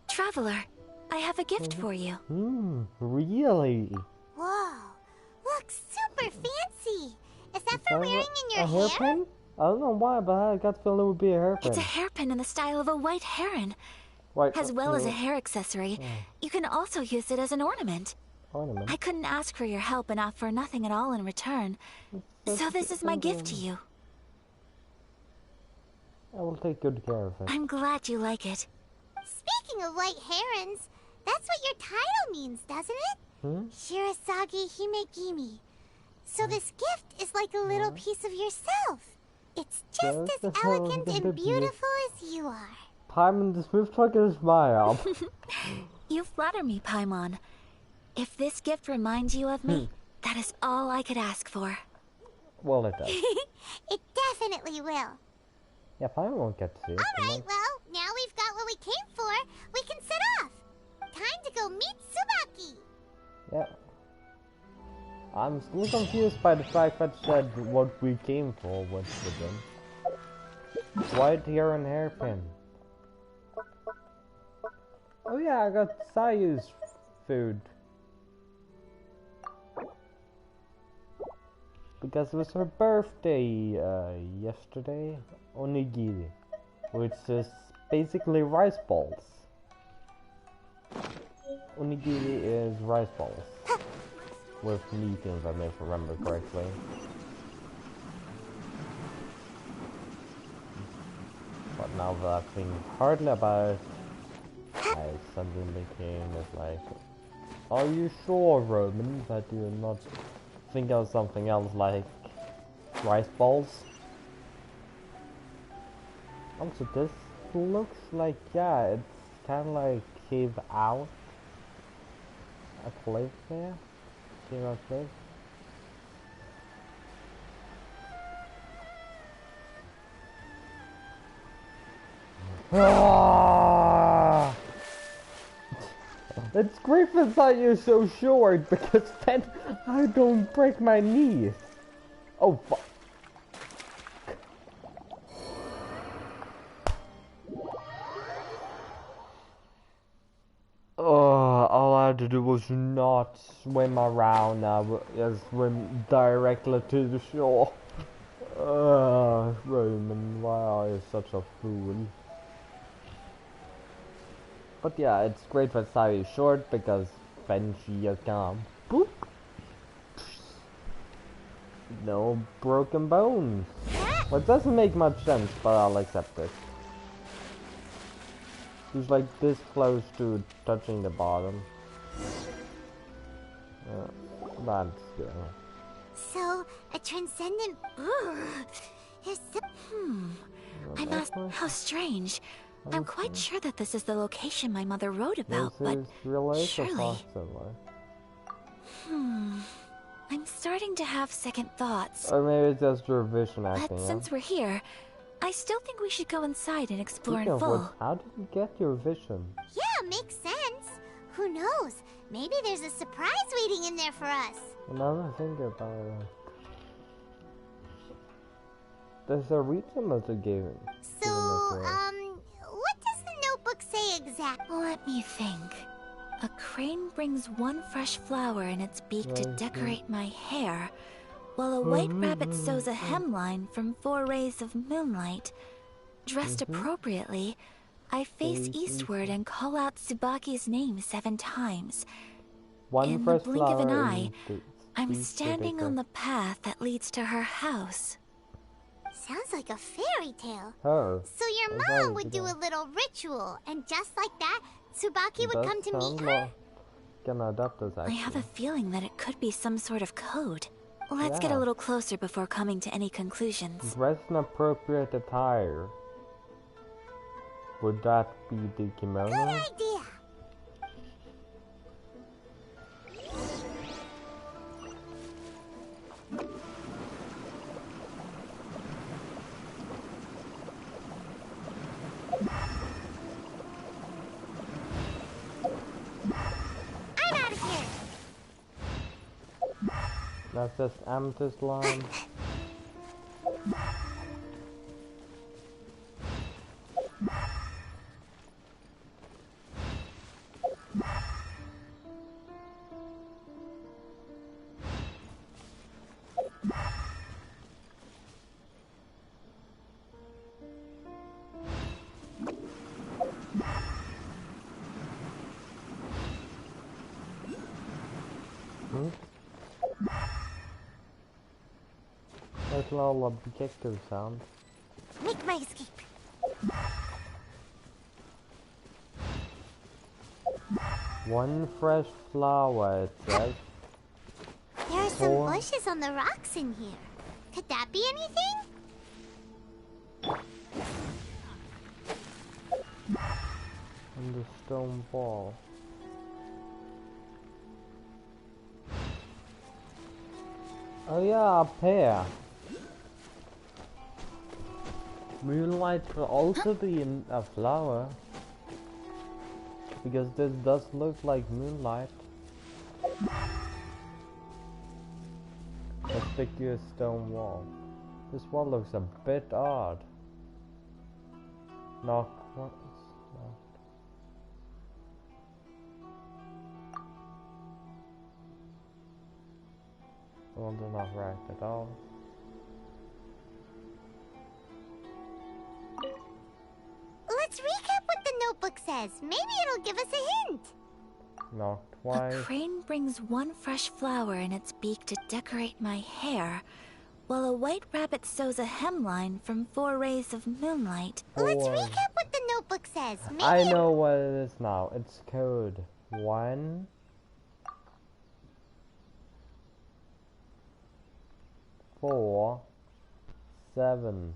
Traveler, I have a gift for you. Really? Whoa, looks super fancy. Is that for wearing in your hair? Hairpin? I don't know why, but I got the feeling it would be a hairpin. It's a hairpin in the style of a white heron. As well as a hair accessory, you can also use it as an ornament. I couldn't ask for your help and offer nothing at all in return. So this is my gift to you. I will take good care of it. I'm glad you like it. Speaking of white herons, that's what your title means, doesn't it? Shirasagi Himegimi. So this gift is like a little piece of yourself. It's just as elegant and beautiful as you are. Paimon, the smooth talk is smile. You flatter me, Paimon. If this gift reminds you of me, that is all I could ask for. Well, it does. It definitely will. Yeah, Paimon won't get to see it. Alright, well, now we've got what we came for. We can set off. Time to go meet Tsubaki. Yeah. I'm still confused by the fact that said what we came for was with them. White hair and hairpin. Oh yeah, I got Sayu's food. Because it was her birthday yesterday. Onigiri. Which is basically rice balls. Onigiri is rice balls. With meat, if I may remember correctly. But now that I think hardly about it, I suddenly became like, are you sure, Roman, that you're not thinking of something else like rice balls? Also, this looks like, yeah, it's kind of like cave out a cliff there. Cave out cliff. Ah! It's great that you're so short because then I don't break my knees. Oh fuck. All I had to do was not swim around now, just swim directly to the shore. Roman, why are you such a fool? But yeah, it's great for Sari short because then she just come. Boop. No broken bones. Well, it doesn't make much sense, but I'll accept it. She's like this close to touching the bottom. That's good. So, a transcendent... I must... How strange. I'm quite sure that this is the location my mother wrote about, but surely... I'm starting to have second thoughts. Or maybe it's just your vision acting. But since we're here, I still think we should go inside and explore in full. How did you get your vision? Yeah, makes sense. Who knows? Maybe there's a surprise waiting in there for us. Another thing about it. There's a reason that they gave it. So, what does the notebook say exactly? Let me think. A crane brings one fresh flower in its beak to decorate my hair, while a white rabbit sews a hemline from 4 rays of moonlight. Dressed appropriately, I face eastward and call out Tsubaki's name 7 times. In the blink of an eye, I'm standing on the path that leads to her house. Sounds like a fairy tale. Oh. So your mom would do a little ritual, and just like that, Tsubaki would come to meet her? I have a feeling that it could be some sort of code. Let's get a little closer before coming to any conclusions. Dress in appropriate attire. Would that be the kimono? Good idea. That's just amethyst line. That's a little objective sound. Make my escape. One fresh flower, it says. There are some bushes on the rocks in here. Could that be anything? And the stone wall. Oh yeah, up here. Moonlight could also be in a flower. Because this does look like moonlight. Conspicuous stone wall. This wall looks a bit odd. Knock once. Well, they're not right at all. Let's recap what the notebook says. Maybe it'll give us a hint. Not twice. A crane brings one fresh flower in its beak to decorate my hair, while a white rabbit sews a hemline from 4 rays of moonlight. Let's recap what the notebook says. Maybe I know what it is now. It's code 1 4 7.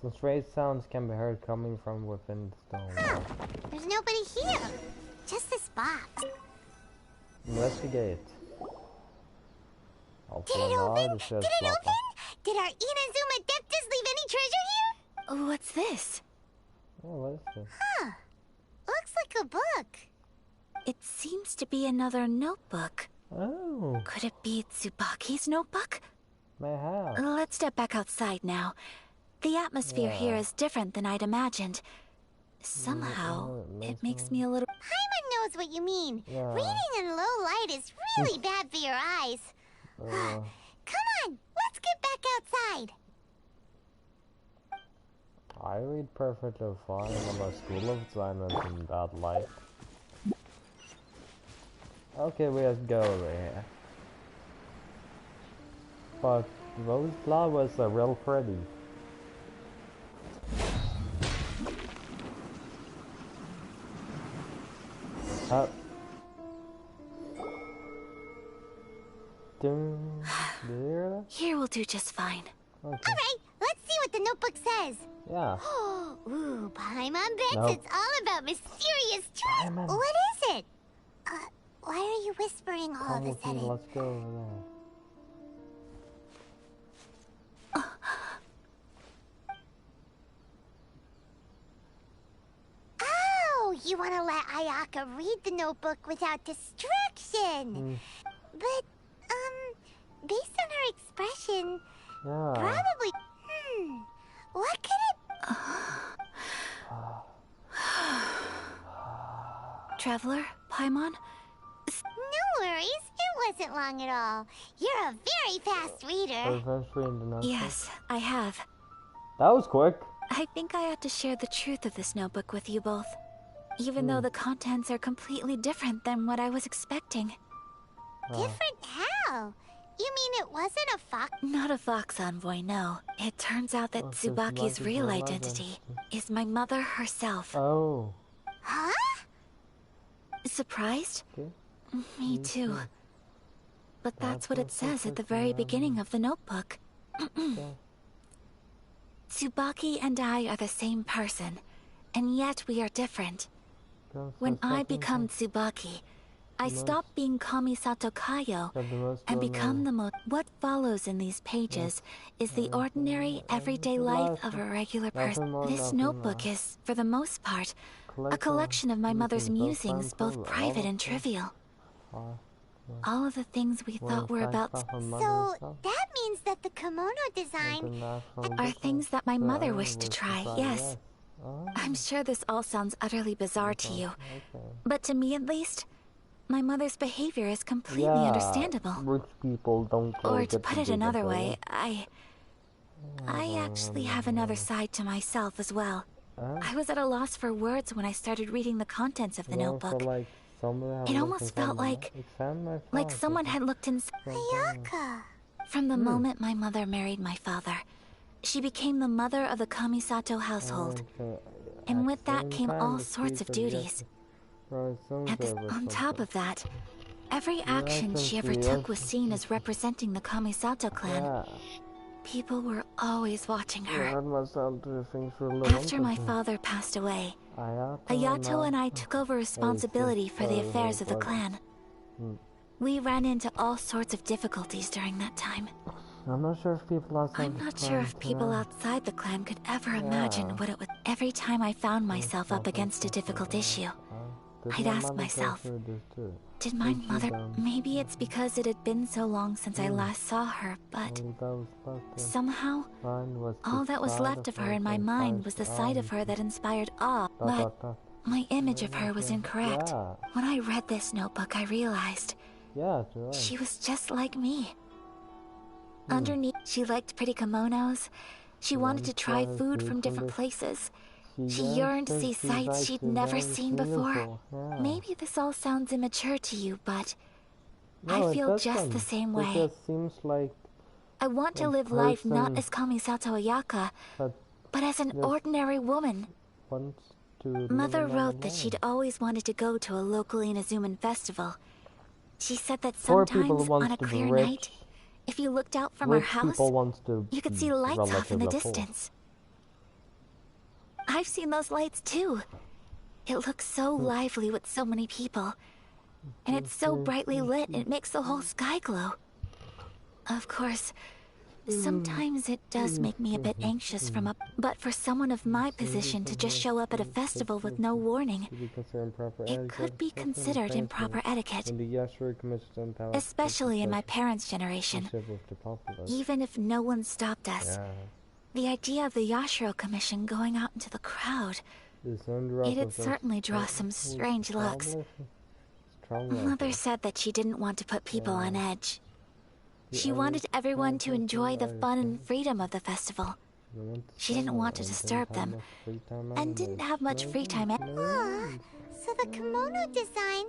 Some strange sounds can be heard coming from within the stone wall. There's nobody here. Just this box. Investigate. Did it open? Did it open? Did our Inazuma Adeptus leave any treasure here? What's this? Oh, what is this? Huh. Looks like a book. It seems to be another notebook. Oh. Could it be Tsubaki's notebook? May have. Let's step back outside now. The atmosphere here is different than I'd imagined. Somehow, it makes me a little... Paimon knows what you mean. Reading in low light is really bad for your eyes. Come on, let's get back outside. I read perfectly fine on my school assignments in that light. Okay, we have to go over here. But those flowers are real pretty. Here will do just fine. Okay. Alright, let's see what the notebook says. Yeah. Ooh, Paimon bets it's all about mysterious treasure. What is it? Why are you whispering all of a sudden? Let's go over there. Oh, you want to let Ayaka read the notebook without distraction. But, based on her expression, probably... what could it... Traveler, Paimon? No worries, it wasn't long at all. You're a very fast reader. Yes, I have. That was quick. I think I ought to share the truth of this notebook with you both. Even though the contents are completely different than what I was expecting. Different how? You mean it wasn't a fox? Not a fox envoy, no. It turns out that Tsubaki's real identity is my mother herself. Oh. Huh? Surprised? Me too. But that's what it says at the very beginning of the notebook. Tsubaki and I are the same person, and yet we are different. When I become Tsubaki, I stop being Kamisato Kayo and become the most... What follows in these pages is the ordinary, everyday life of a regular person. This notebook is, for the most part, a collection of my mother's musings, both private and trivial. All of the things we thought were about... So, that means that the kimono design... are things that my mother wished to try, yes. I'm sure this all sounds utterly bizarre to you, but to me at least, my mother's behavior is completely understandable. Rich people don't or to put it another way, I actually have another side to myself as well. I was at a loss for words when I started reading the contents of the notebook. It almost felt like someone had looked inside. Ayaka! From the moment my mother married my father, she became the mother of the Kamisato household. And with that came all sorts of duties. On top of that, every action she ever took was seen as representing the Kamisato clan. People were always watching her. After my father passed away, Ayato and I took over responsibility for the affairs of the clan. We ran into all sorts of difficulties during that time. I'm not sure if people outside the clan could ever imagine what it was. Every time I found myself up against a difficult issue, I'd ask myself, did my mother... Maybe it's because it had been so long since I last saw her, but somehow, all that was left of her in my mind was the sight of her that inspired awe. But my image of her was incorrect. When I read this notebook, I realized she was just like me. Underneath, she liked pretty kimonos. She wanted to try food from different places. She yearned to see sights she'd never seen before. Maybe this all sounds immature to you, but I feel just the same way. It just seems like I want to live life not as Kamisato Ayaka, but as an ordinary woman. Mother wrote that she'd always wanted to go to a local Inazuman festival. She said that sometimes on a clear night, if you looked out from our house, you could see lights off in the distance. I've seen those lights too. It looks so lively with so many people. And it's so brightly lit, it makes the whole sky glow. Of course, sometimes it does make me a bit anxious but for someone of my position to just show up at a festival with no warning, it could be considered improper etiquette. Especially in my parents' generation. Even if no one stopped us. The idea of the Yashiro Commission going out into the crowd, it'd certainly draw some strange looks. Mother said that she didn't want to put people on edge. She wanted everyone to enjoy the fun and freedom of the festival. She didn't want to disturb them, and didn't have much free time. So the kimono design,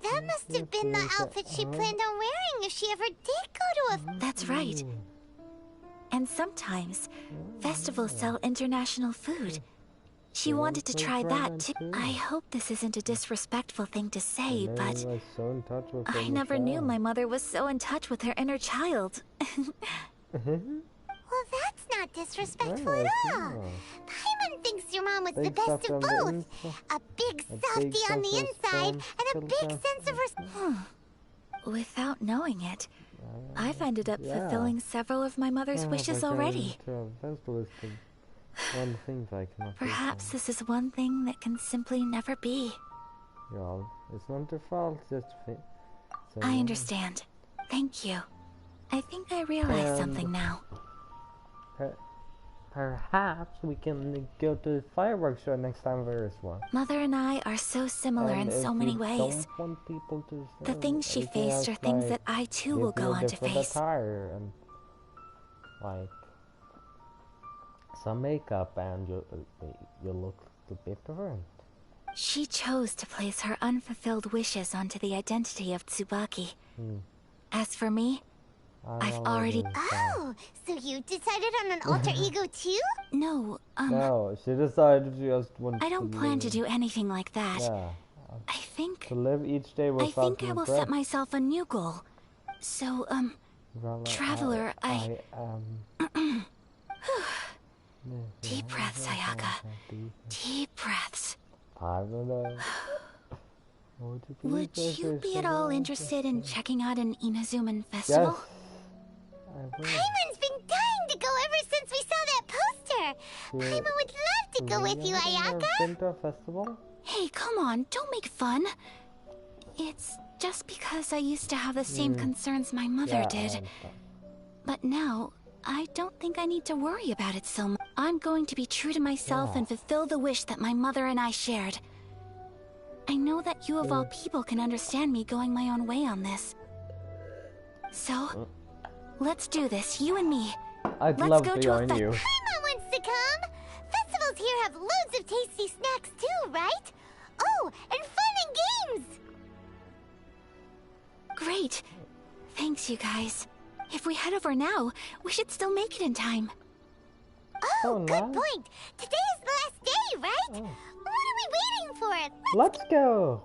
that must have been the outfit she planned on wearing if she ever did go to a... That's right. And sometimes, festivals sell international food. She wanted to try that too. I hope this isn't a disrespectful thing to say, but I never knew my mother was so in touch with her inner child. Well, that's not disrespectful at all. Paimon thinks your mom was the best of both. A big softie on the inside and a big sense of respect. Without knowing it, I've ended up fulfilling several of my mother's wishes already. Perhaps this is one thing that can simply never be. It's not your fault, just I understand. Thank you. I think I realize something now. Perhaps we can go to the fireworks show next time there is one. Mother and I are so similar in so many ways. The things she faced are things that I too will go on to face. Attire and like some makeup, and you look a bit different. She chose to place her unfulfilled wishes onto the identity of Tsubaki. As for me, I've already... Oh, so you decided on an alter ego too? No, No, she decided she just wanted I don't plan to do anything like that. Yeah. I think... To live each day without I think I will set myself a new goal. So, Traveler, Deep breaths, Ayaka. Deep breaths. I don't know. Would you be at all interested in checking out an Inazuman festival? Paimon's been dying to go ever since we saw that poster. Paimon would love to go with you, Ayaka. Been to a festival? Hey, come on, don't make fun. It's just because I used to have the same concerns my mother did. But now, I don't think I need to worry about it so much. I'm going to be true to myself and fulfill the wish that my mother and I shared. I know that you of all people can understand me going my own way on this. So, let's do this, you and me. I'd Let's love go to to a join you. Paimon wants to come. Festivals here have loads of tasty snacks too, right? Oh, and fun and games. Great. Thanks, you guys. If we head over now, we should still make it in time. Oh, good point. Today is the last day, right? What are we waiting for? Let's go.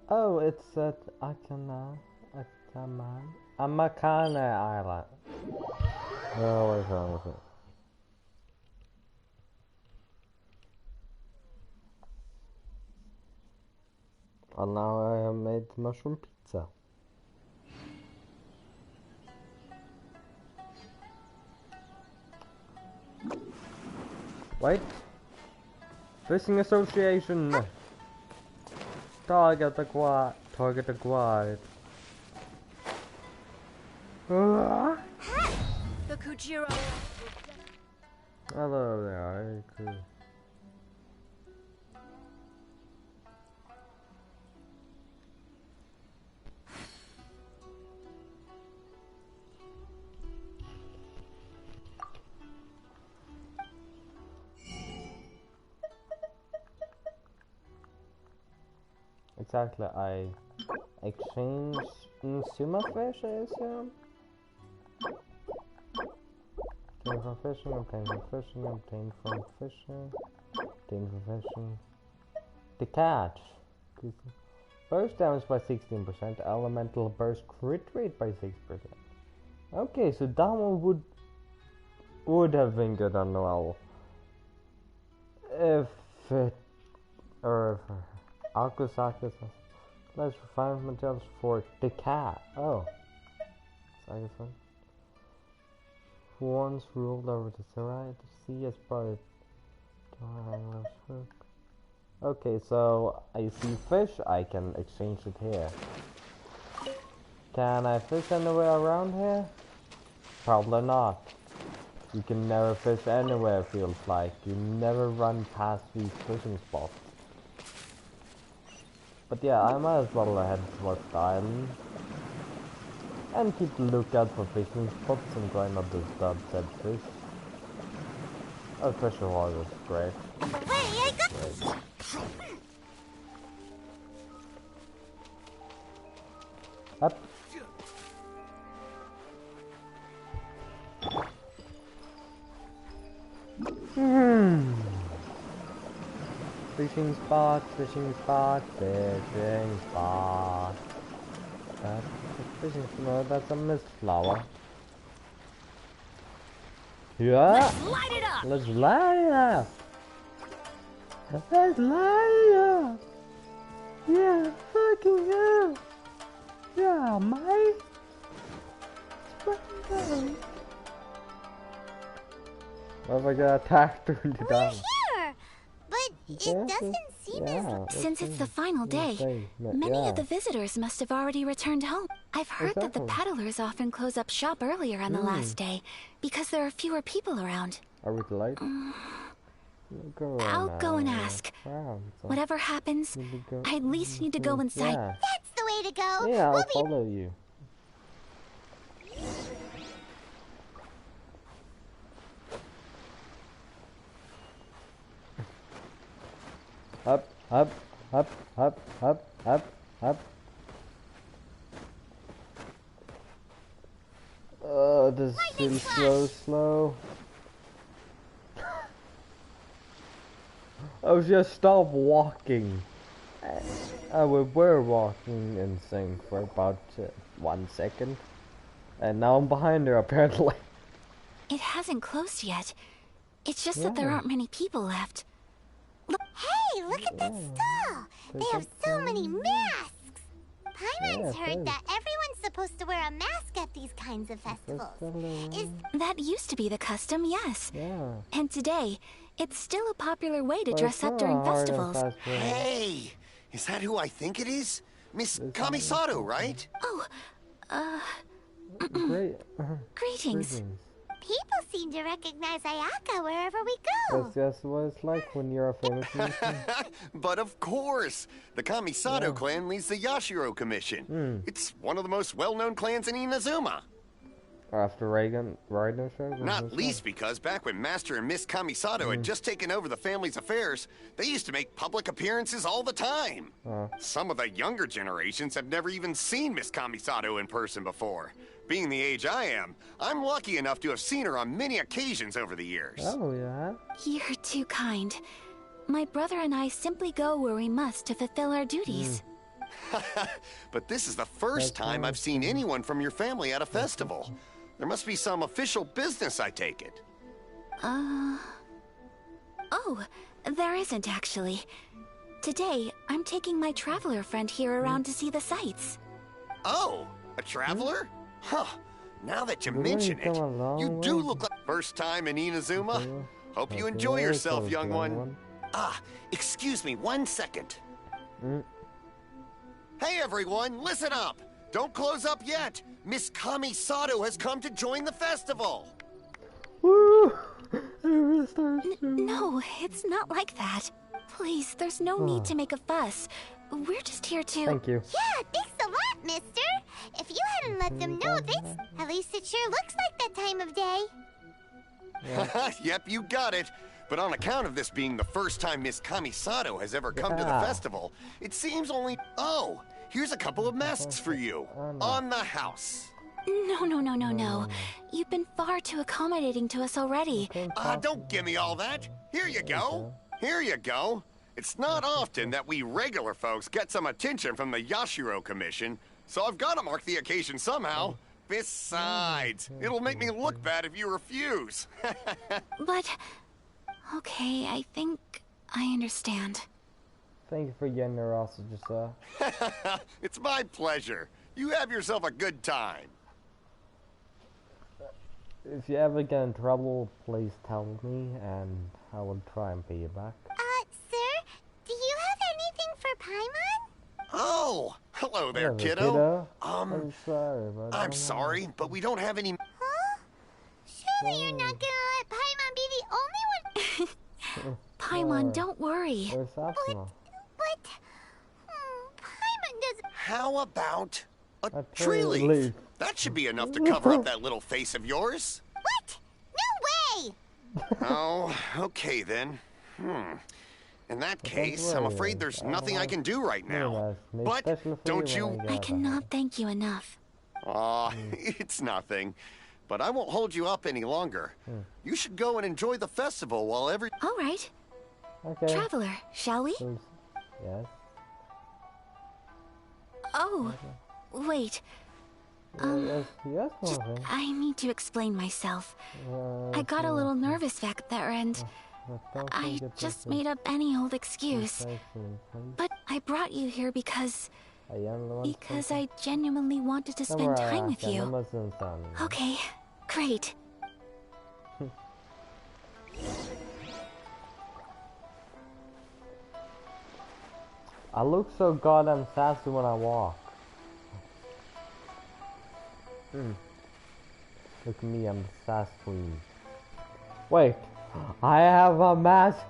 Oh, it's at Amakane Island. Oh, what's wrong with it? And now I have made mushroom pizza. Wait. Fishing Association. Target acquired. Target acquired. The Kujiro. Hello there. Cool. Exactly, I exchange Suma fish, I assume? Obtain from fishing, obtain from fishing, obtain from fishing, obtain from fishing. The catch! Burst damage by 16%, elemental burst crit rate by 6%. Okay, so that one would have been good on Noel if it or if Akusaka let's refine materials for the cat. Oh, Saga-san, who once ruled over the samurai, the sea has brought it. Okay, so I see fish. I can exchange it here. Can I fish anywhere around here? Probably not. You can never fish anywhere, feels like. You never run past these fishing spots. But yeah, I might as well head towards the island. And keep a lookout for fishing spots and grind up those dead fish. Oh, pressure water is great. Great. Up. Fishing spot, fishing spot, fishing spot. That's a fishing spot, that's a mist flower. Yeah! Let's light it up! Let's light it up! Let's light it up! Yeah, fucking hell! Yeah, mate! Fucking what if I get attacked during the We're day? here! But it doesn't seem as... Since it's the final day, many of the visitors must have already returned home. I've heard that the peddlers often close up shop earlier on the last day, because there are fewer people around. Are we late? I'll go and ask. Whatever happens, I at least need to go inside. Yeah, That's the way to go. yeah, I'll We'll be... follow you. Up, up, up, up, up, up, up. Oh, this is still slow. Oh, just stop walking. We were walking in sync for about 1 second. And now I'm behind her, apparently. It hasn't closed yet. It's just that there aren't many people left. Hey, look at that stall! They have so many masks! Paimon's heard that everyone's supposed to wear a mask at these kinds of festivals. That used to be the custom, yes. Yeah. And today, it's still a popular way to dress up during festivals. Hey! Is that who I think it is? Miss Kamisato, right? Oh, Great. greetings. People seem to recognize Ayaka wherever we go. That's just what it's like when you're a famous person. But of course! The Kamisato clan leads the Yashiro Commission. It's one of the most well-known clans in Inazuma. After Raiden shows? Not least because back when Master and Miss Kamisato had just taken over the family's affairs, they used to make public appearances all the time. Some of the younger generations have never even seen Miss Kamisato in person before. Being the age I am, I'm lucky enough to have seen her on many occasions over the years. Oh, yeah? You're too kind. My brother and I simply go where we must to fulfill our duties. But this is the first time I've seen anyone from your family at a festival. There must be some official business, I take it. Oh, there isn't actually. Today, I'm taking my traveler friend here around to see the sights. Oh, a traveler? Huh. Now that you mention it, you do look like first time in Inazuma. Hope you enjoy yourself, young one. Ah, excuse me 1 second. Hey everyone, listen up! Don't close up yet! Miss Kamisato has come to join the festival! Woo! No, it's not like that. Please, there's no need to make a fuss. We're just here to... Thank you. Yeah, thanks a lot, mister. If you hadn't let them know this, at least it sure looks like that time of day. Yep, you got it. But on account of this being the first time Miss Kamisato has ever come to the festival, it seems only... Oh, here's a couple of masks for you. On the house. No. You've been far too accommodating to us already. Don't give me all that. Here you go. Here you go. It's not often that we regular folks get some attention from the Yashiro Commission, so I've got to mark the occasion somehow. Besides, it'll make me look bad if you refuse. But... okay, I think I understand. Thank you for your generosity, sir. It's my pleasure. You have yourself a good time. If you ever get in trouble, please tell me, and I will try and pay you back. Sir, do you have anything for Paimon? Oh, hello there, Hello, kiddo. I'm sorry, but I'm sorry, but we don't have any... Huh? Surely you're not gonna let Paimon be the only one... Paimon, don't worry. But... Paimon doesn't... How about a tree leaf? That should be enough to cover up that little face of yours. What? No way! Oh, okay then. In that case, I'm afraid there's nothing I can do right now. But don't you... I cannot thank you enough. Aw, it's nothing. But I won't hold you up any longer. You should go and enjoy the festival while All right. Okay. Traveler, shall we? Yes. Oh, wait. Yes, I need to explain myself. I got a little nervous back there and I just made up any old excuse. But I brought you here because I genuinely wanted to spend time with you. Okay, great. I look so goddamn sassy when I walk. Look at me, I'm the sass queen. Wait, I have a mask.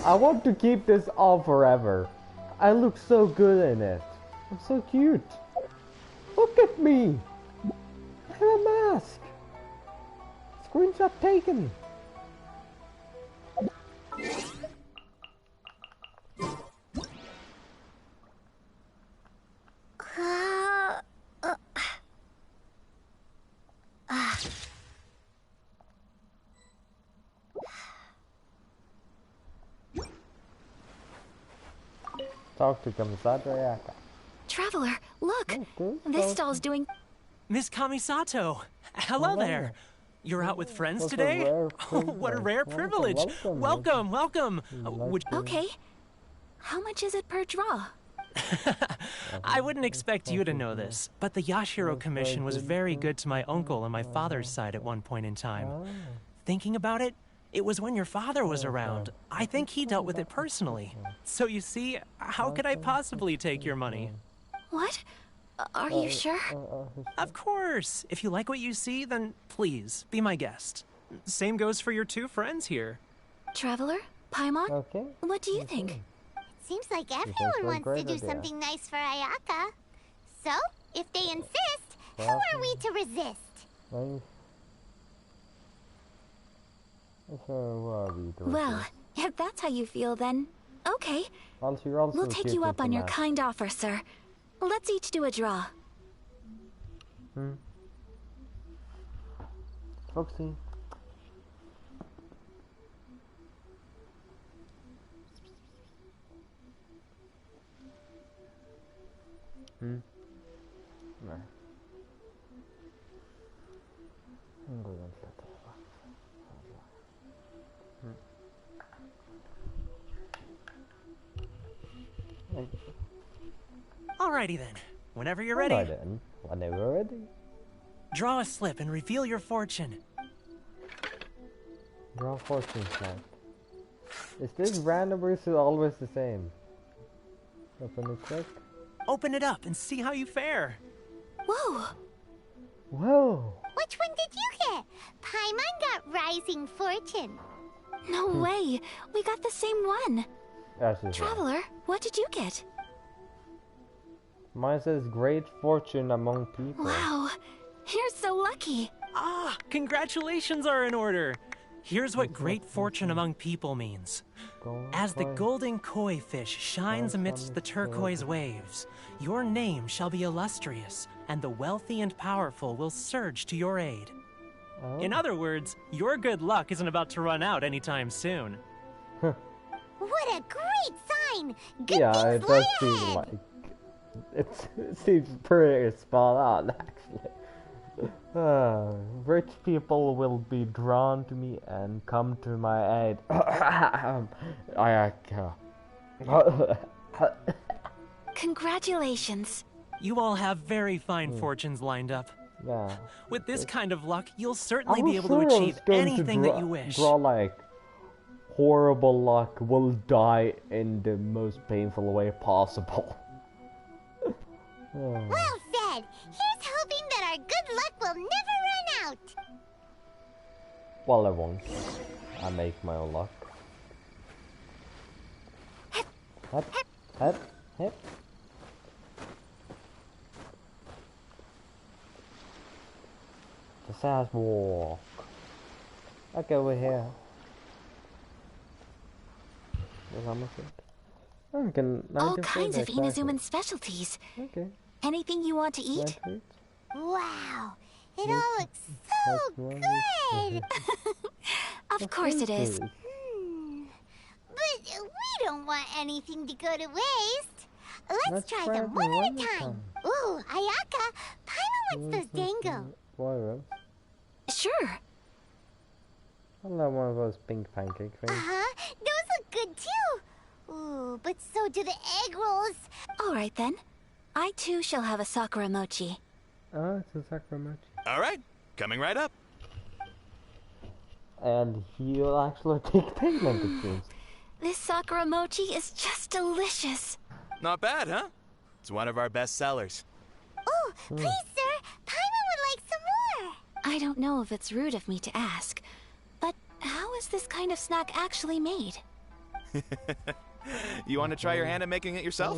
I want to keep this on forever. I look so good in it. I'm so cute. Look at me. I have a mask. Screenshot taken. Talk to Kamisato Ayaka. Traveler, look! This stall's doing... Miss Kamisato! Hello there! You're out with friends today? Oh, what a rare privilege! Welcome! Okay. How much is it per draw? I wouldn't expect you to know this, but the Yashiro Commission was very good to my uncle on my father's side at one point in time. Thinking about it, it was when your father was around. I think he dealt with it personally. So you see, how could I possibly take your money? What? Are you sure? Of course! If you like what you see, then please, be my guest. Same goes for your two friends here. Traveler? Paimon? What do you think? It seems like everyone wants to do something nice for Ayaka. So, if they insist, who are we to resist? Well, if that's how you feel, then okay. We'll take you up on your kind offer, sir. Let's each do a draw. Oopsie. No. Alrighty then. Whenever you're ready. Whenever we're ready. Draw a slip and reveal your fortune. Draw fortune slip. Is this random or is it always the same? Open it quick. Open it up and see how you fare. Whoa! Whoa! Which one did you get? Paimon got Rising Fortune. No way! We got the same one! Traveler, what did you get? Mine says great fortune among people. Wow! You're so lucky! Ah, congratulations are in order! Here's what great fortune among people means. As the golden koi fish shines amidst the turquoise waves, your name shall be illustrious, and the wealthy and powerful will surge to your aid. In other words, your good luck isn't about to run out anytime soon. What a great sign! Good it does seem like... It seems pretty spot on, actually. Rich people will be drawn to me and come to my aid. Ayaka. Congratulations. You all have very fine fortunes lined up. Yeah. With this kind of luck, you'll certainly I be was able sure to I was achieve going anything to that you wish. draw like horrible luck will die in the most painful way possible. Well said. Here's hoping that our good luck will never run out. Well, I won't. I make my own luck. Hep, hep, hep. The fast walk. Okay, we're here. All kinds of Inazuman specialties. Okay. Anything you want to eat? Wow, it all looks so good. Of course it is. But we don't want anything to go to waste. Let's try them one at a time. Ooh, Ayaka, Paimon wants those dango. Sure. I love one of those pink pancake things. Those look good too. Ooh, but so do the egg rolls. All right then. I too shall have a Sakura mochi. Oh, it's a Sakura mochi. All right, coming right up. And he'll actually take payment, it seems. This Sakura mochi is just delicious. Not bad, huh? It's one of our best sellers. Oh, please, sir. Paimon would like some more. I don't know if it's rude of me to ask, but how is this kind of snack actually made? You want to try your hand at making it yourself?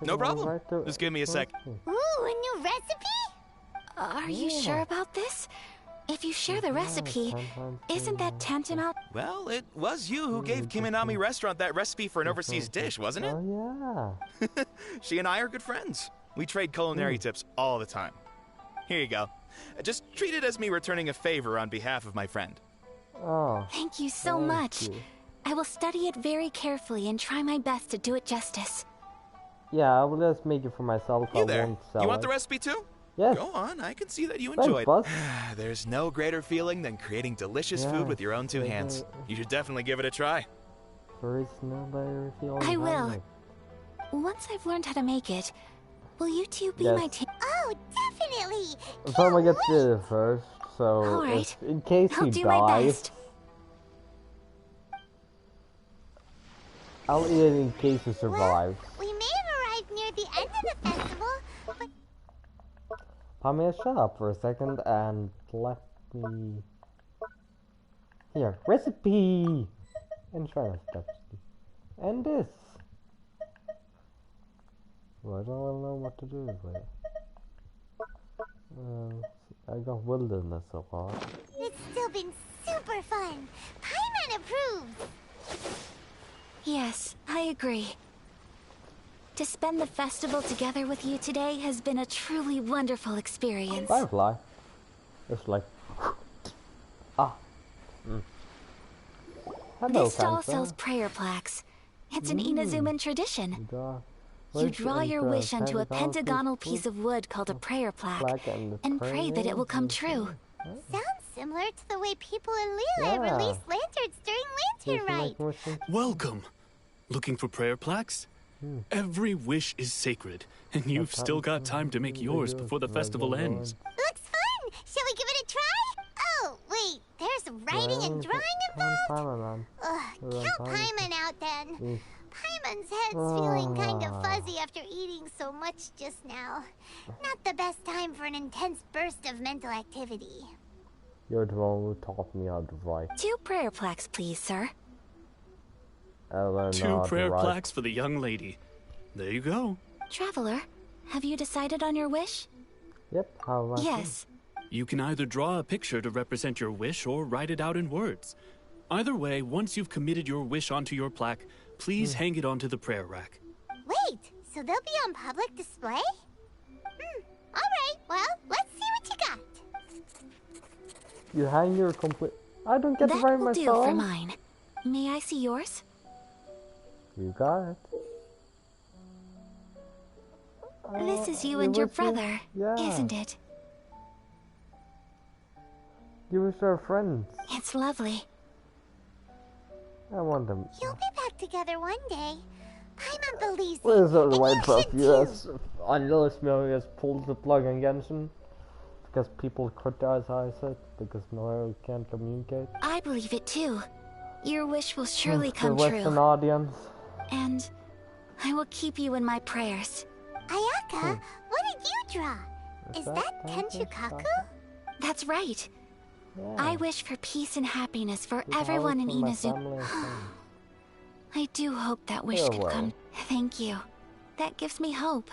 No problem. Just give me a sec. Ooh, a new recipe? Are you sure about this? If you share the recipe, isn't that tantamount? Well, it was you who gave Kiminami Restaurant that recipe for an overseas dish, wasn't it? Oh, yeah. She and I are good friends. We trade culinary tips all the time. Here you go. Just treat it as me returning a favor on behalf of my friend. Oh. Thank you so much. I will study it very carefully and try my best to do it justice. Yeah, I will just make it for myself. You there? Won't sell You want it. the recipe too? Yes. Go on, I can see that you Thanks, enjoyed boss. it. There's no greater feeling than creating delicious food with your own two hands. You should definitely give it a try. There is no better feeling. I will. Once I've learned how to make it, will you two be my team? Oh, definitely. Someone gets it first, so All right. in case I'll he do my dies, best. I'll eat it in case he survives. We may have arrived near the end of the festival, but... Pamela, shut up for a second and let me... Here, recipe! And try my steps. And this! Well, I don't know what to do with it. I got wilderness so far. It's still been super fun. Paimon approves. Yes, I agree. To spend the festival together with you today has been a truly wonderful experience. Firefly. It's like... Ah. Hello, This stall Kansa. sells prayer plaques. It's an Inazuman tradition. You Let's draw your enter wish onto a pentagonal piece of wood called a prayer plaque, and pray that it will come true. Sounds similar to the way people in Lille release lanterns during Lantern Rite. Welcome. Looking for prayer plaques? Every wish is sacred, and you've still got time to make yours before the festival ends. Looks fun! Shall we give it a try? Oh, wait, there's writing and drawing involved? Ugh, count Paimon out then. Paimon's head's feeling kind of fuzzy after eating so much just now. Not the best time for an intense burst of mental activity. You're the one who taught me how to write. 2 prayer plaques, please, sir. 2 prayer plaques for the young lady. There you go. Traveler, have you decided on your wish? Yep, how about Yes. You can either draw a picture to represent your wish or write it out in words. Either way, once you've committed your wish onto your plaque, please hang it onto the prayer rack. Wait, so they'll be on public display? Alright, well, let's see what you got. You hang your complete... I don't get to That write will do myself. for mine. May I see yours? You got it. This is you it and your was you. brother, Yeah. isn't it? You wish our friends. It's lovely. I want them. You'll be back together one day. Paimon believes it. Where's the And white you stuff? should too. Yes. Unless has pulled the plug on Genshin. Because people criticize it. Because Noel can't communicate. I believe it too. Your wish will surely come The Western true. audience. And I will keep you in my prayers. Ayaka, what did you draw? Is that Tenchukaku? That's right. Yeah. I wish for peace and happiness for It's everyone in always for my Inazu. family and friends. I do hope that wish Oh, could well. come. Thank you. That gives me hope.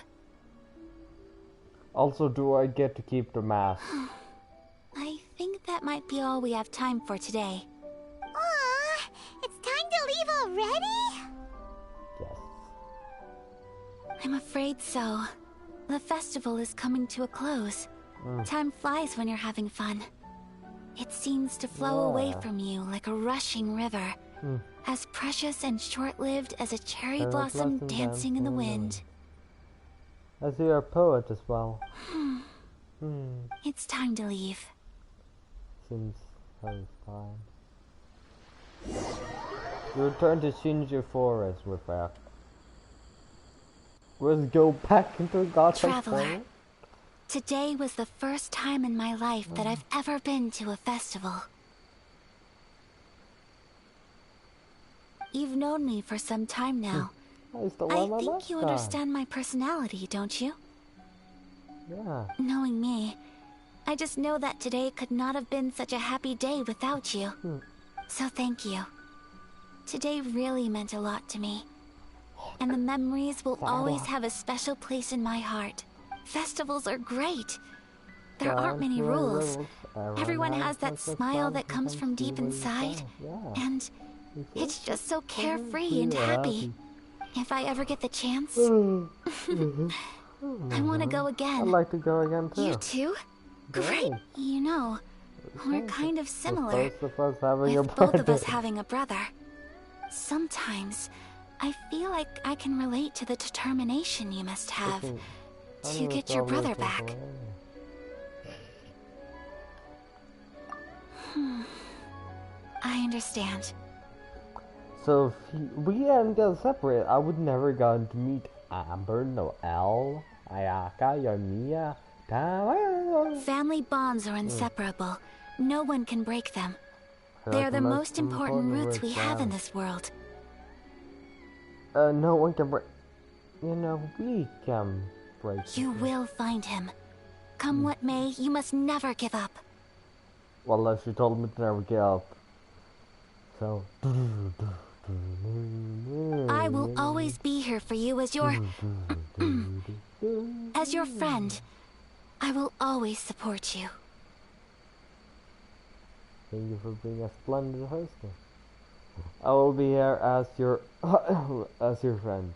Also, do I get to keep the mask? I think that might be all we have time for today. Aw, it's time to leave already? Yes. I'm afraid so. The festival is coming to a close. Time flies when you're having fun. It seems to flow away Yeah. from you like a rushing river. As precious and short-lived as a cherry Cherry blossom blossom dancing in the wind. I see you're a poet as well. It's time to leave. Seems satisfying. You return to Shinju Forest with that. Let's go back into Gotham Traveler. Forest. Today was the first time in my life that I've ever been to a festival. You've known me for some time now. I still I want my think you mascot. understand my personality, don't you? Yeah. Knowing me, I just know that today could not have been such a happy day without you. So thank you. Today really meant a lot to me. And the memories will always have a special place in my heart. Festivals are great. There aren't many rules. Everyone has that smile that comes from deep inside. And it's just so carefree and happy. If I ever get the chance, I want to go again. I'd like to go again too. You too? Great. You know, we're kind of similar. Both of us having a With both of us brother. having a brother. Sometimes, I feel like I can relate to the determination you must have to get your brother back. I understand. So if we hadn't got separate, I would never gotten to meet Amber, Noelle, Ayaka, Yomiya, Tara. Family bonds are inseparable. No one can break them. They are the most important roots we have in this world. No one can break. You know, we can break. You will find him. Come what may, you must never give up. Well, unless you told me to never give up. So. I will always be here for you as your... as your friend. I will always support you. Thank you for being a splendid hostess. I will be here as your as your friend.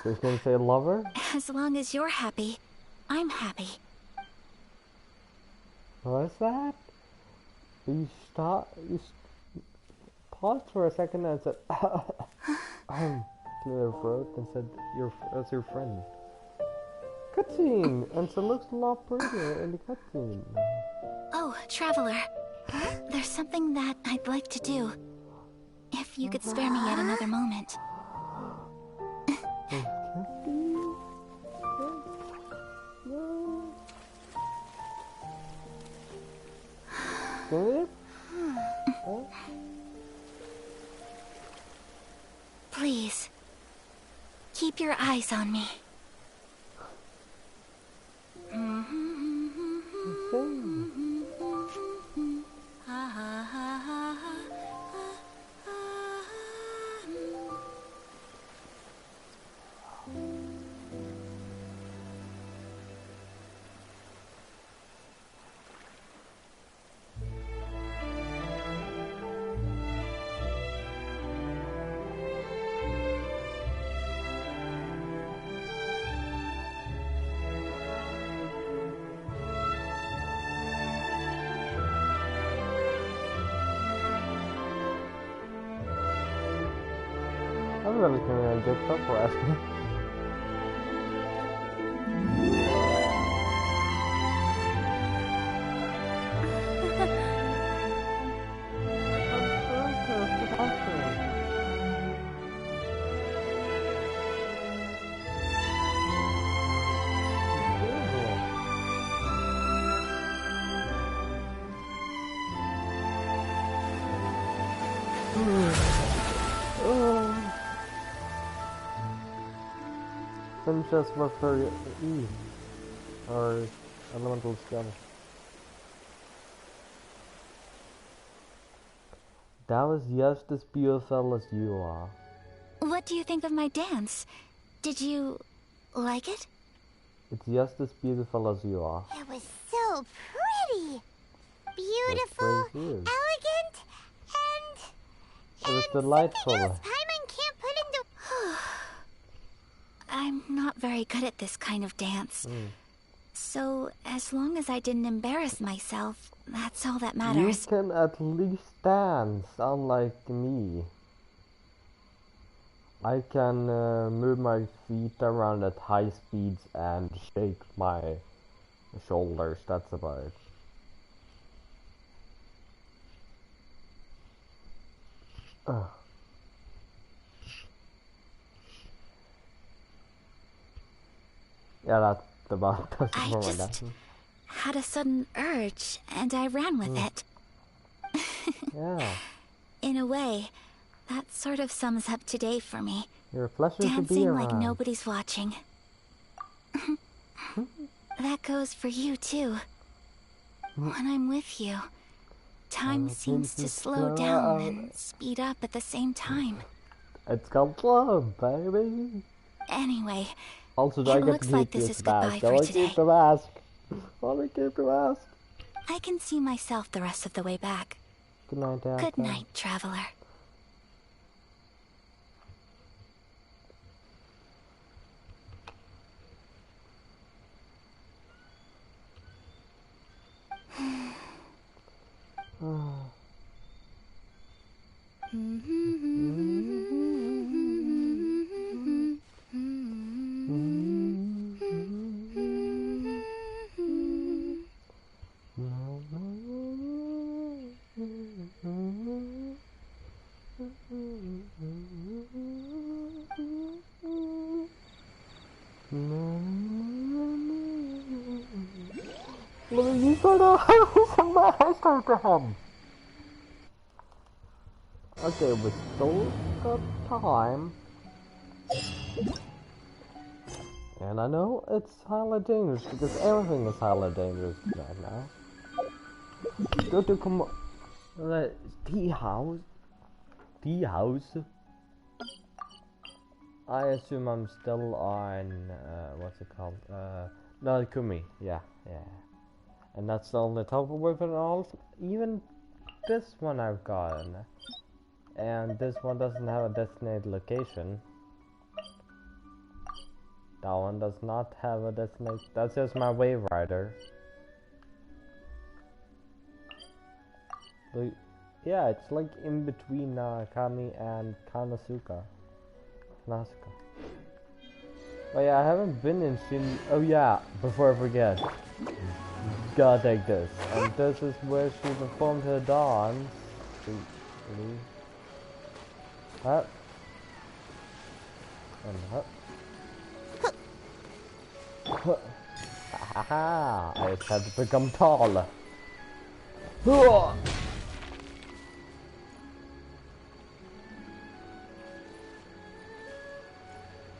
So you can say lover? As long as you're happy, I'm happy. What's that? You paused for a second and said, clear your throat and said, as your friend. Cutscene! And so it looks a lot prettier in the cutscene. Oh, Traveler. There's something that I'd like to do. If you could spare me yet another moment. Please, keep your eyes on me. Everybody's gonna get up for asking. finches were for E. Or elemental skill. That was just as beautiful as you are. What do you think of my dance? Did you like it? It's just as beautiful as you are. It was so pretty. Beautiful, elegant, and it was delightful. Something else Paimon can't put into... I'm not very good at this kind of dance. So, as long as I didn't embarrass myself, that's all that matters. You can at least dance, unlike me. I can move my feet around at high speeds and shake my shoulders, that's about it. Yeah, that's about it. I just had a sudden urge, and I ran with it. Yeah. In a way, that sort of sums up today for me. You're a pleasure to be Dancing around. like nobody's watching. That goes for you, too. When I'm with you, time seems to slow down and speed up at the same time. It's called love, baby. Anyway, also, it looks like this is goodbye for today. Keep the mask. Only keep the mask. I can see myself the rest of the way back. Good night, Ayaka. Good night, traveler. You got a house on my house to him. Okay, we still got time. And I know it's highly dangerous because everything is highly dangerous right now. Go to tea house. Tea house. I assume I'm still on what's it called? No, Kumi. Yeah. And that's the only type of weapon. Also, even this one I've gotten, and this one doesn't have a designated location. That one does not have a destination. That's just my wave rider. But yeah, it's like in between Kami and Nasuka. Oh yeah, I haven't been in Shin. Oh yeah, before I forget, gotta take this. And this is where she performed her dance. Up. And up. Haha! I just had to become taller. Oh,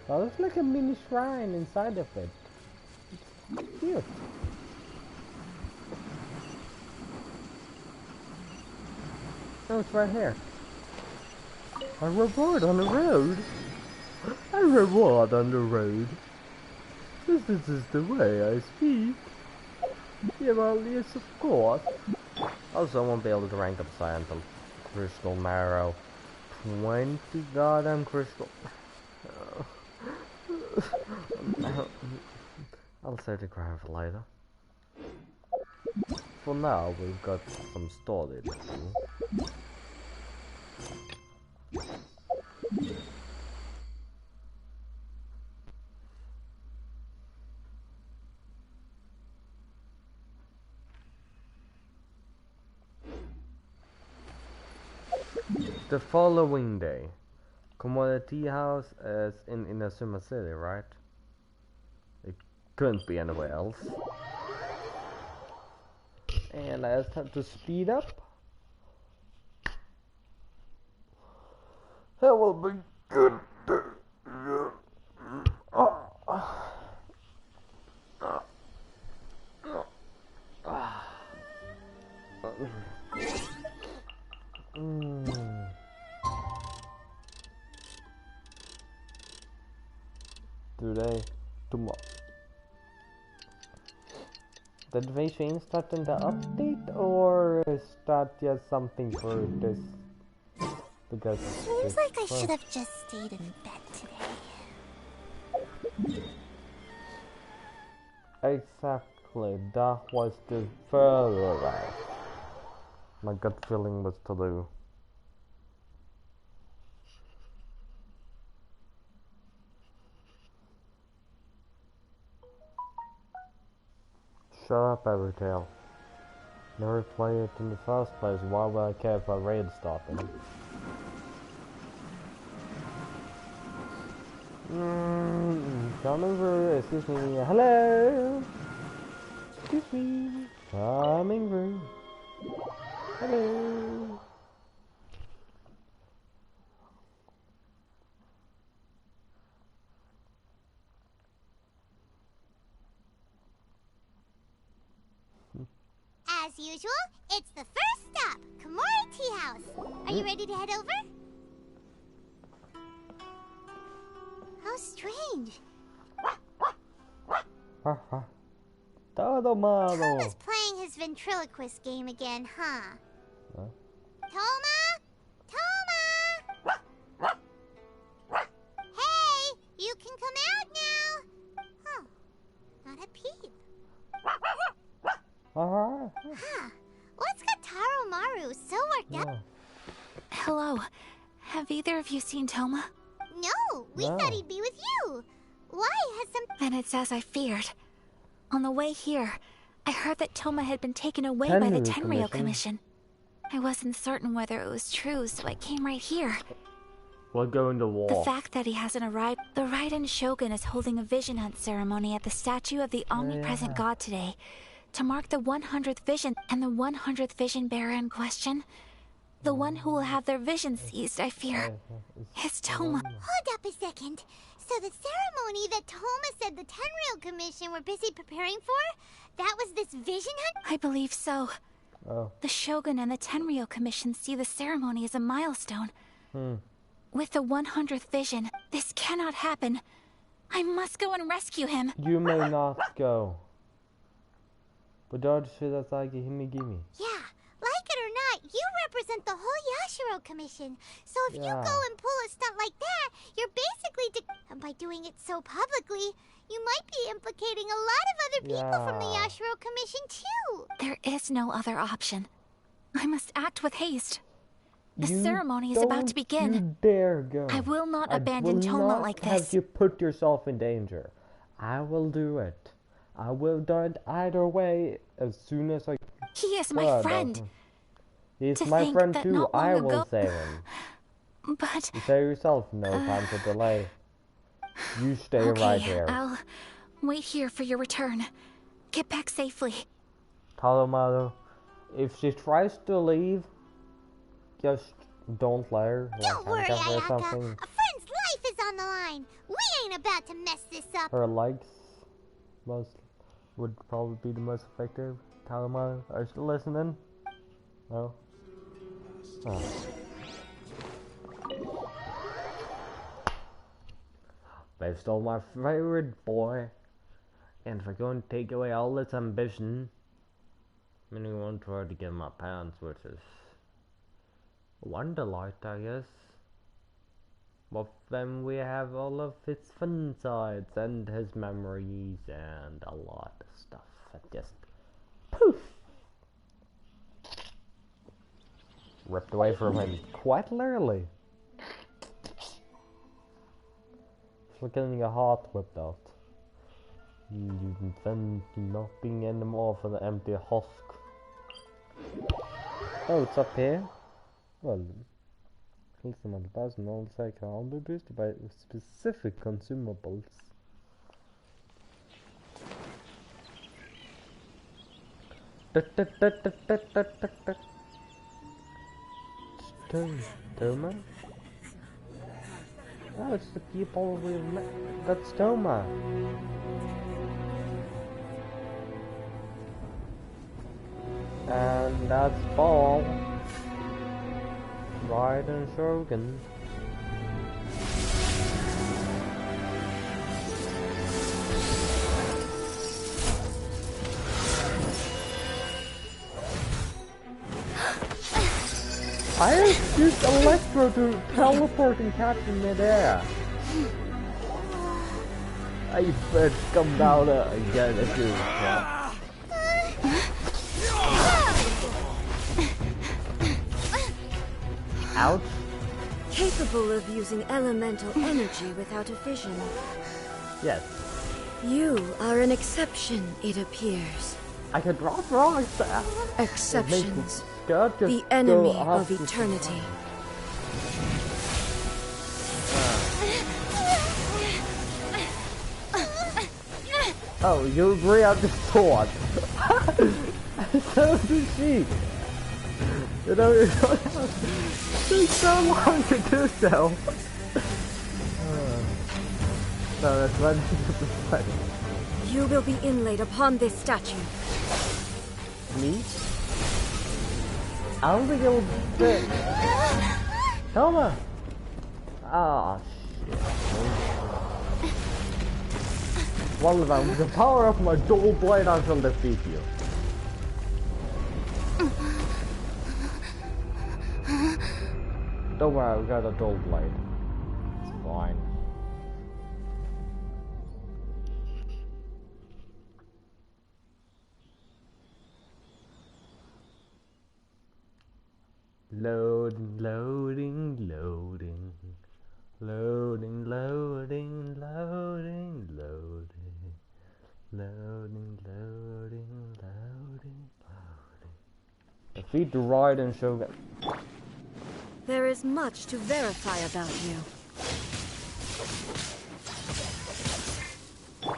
there's like a mini shrine inside of it. It's cute. Oh, it's right here. A reward on the road. A reward on the road. This is the way I speak. Yeah, well, yes, of course. Also, I won't be able to rank up Sciental. Crystal Marrow. 20 goddamn crystal. I'll save the crown for later. For now, we've got some story to do. The following day, Commodity House is in Inazuma City, right? It couldn't be anywhere else. And I just have to speed up. That will be good. Today, tomorrow. Did they change that in the update, or is that just something for this? Because seems like I should have just stayed in bed today. Exactly, that was the further right. My gut feeling was to do. Shut up, Evertail. Never play it in the first place. Why would I care if I raid stopping? Coming through. Excuse me. Hello. Excuse me. Coming through. Hello. As usual, it's the first stop, Komori Tea House. Are you ready to head over? How strange. Toma's playing his ventriloquist game again, huh? Toma? Toma! Hey, you can come out now. Huh, not a peep. Huh, what's got Taro Maru so worked up? Hello. Have either of you seen Toma? No, we thought he'd be with you. Why has some... Then it's as I feared. On the way here, I heard that Toma had been taken away by the Tenryou Commission. I wasn't certain whether it was true, so I came right here. We'll go in the wall. The fact that he hasn't arrived... The Raiden Shogun is holding a vision hunt ceremony at the statue of the omnipresent god today, to mark the 100th vision, and the 100th vision bearer in question, the one who will have their vision seized, I fear, is Toma. Hold up a second. So the ceremony that Toma said the Tenryou Commission were busy preparing for, that was this vision hunt? I believe so. Oh. The Shogun and the Tenryou Commission see the ceremony as a milestone. With the 100th vision, this cannot happen. I must go and rescue him. You may not go. But don't say that's like a gimme. Yeah, like it or not, you represent the whole Yashiro Commission. So if you go and pull a stunt like that, you're basically and by doing it so publicly, you might be implicating a lot of other people from the Yashiro Commission too. There is no other option. I must act with haste. The ceremony is about to begin. You dare go. I will not abandon Toma like this. Have you put yourself in danger? I will do it. I will do it either way as soon as I... He is my friend. He's my friend too. I will save him. But... You say yourself, no time to delay. You stay right here. I'll wait here for your return. Get back safely. Talomato, if she tries to leave, just don't let her. Don't worry, Ayaka. A friend's life is on the line. We ain't about to mess this up. Her legs would probably be the most effective. Talomato, are you still listening? No? Oh. They stole my favorite boy. And if I'm going to take away all its ambition, I'm going to try to get my pants, which is one delight, I guess. But then we have all of its fun sides and his memories and a lot of stuff that just poof ripped away from him quite literally. It's like getting your heart whipped out. Then knocking them off of the empty husk. Oh, it's up here? Well, listen on the button, all the cycle will be boosted by specific consumables. Toma? Oh, it's the people we've met. That's Toma. And that's ball. Raiden Shogun. I used Electro to teleport and catch him midair. I first come down and get a shoe. Ouch. Capable of using elemental energy without a fission. Yes. You are an exception, it appears. I could drop rocks. Exceptions. The enemy of eternity. Oh, you agree on the sword. So does she. You know, it takes so long to do so. No, that's not funny. You will be inlaid upon this statue. Me? I don't think it will fit. Come on. Ah, shit. One of them, with the power of my dual blade, I shall defeat you. Don't worry, we got a dual blade. It's fine. Loading, loading, loading. Loading, loading, loading, loading. Loading, loading, loading, loading. Defeat the Raiden Shogun. There is much to verify about you.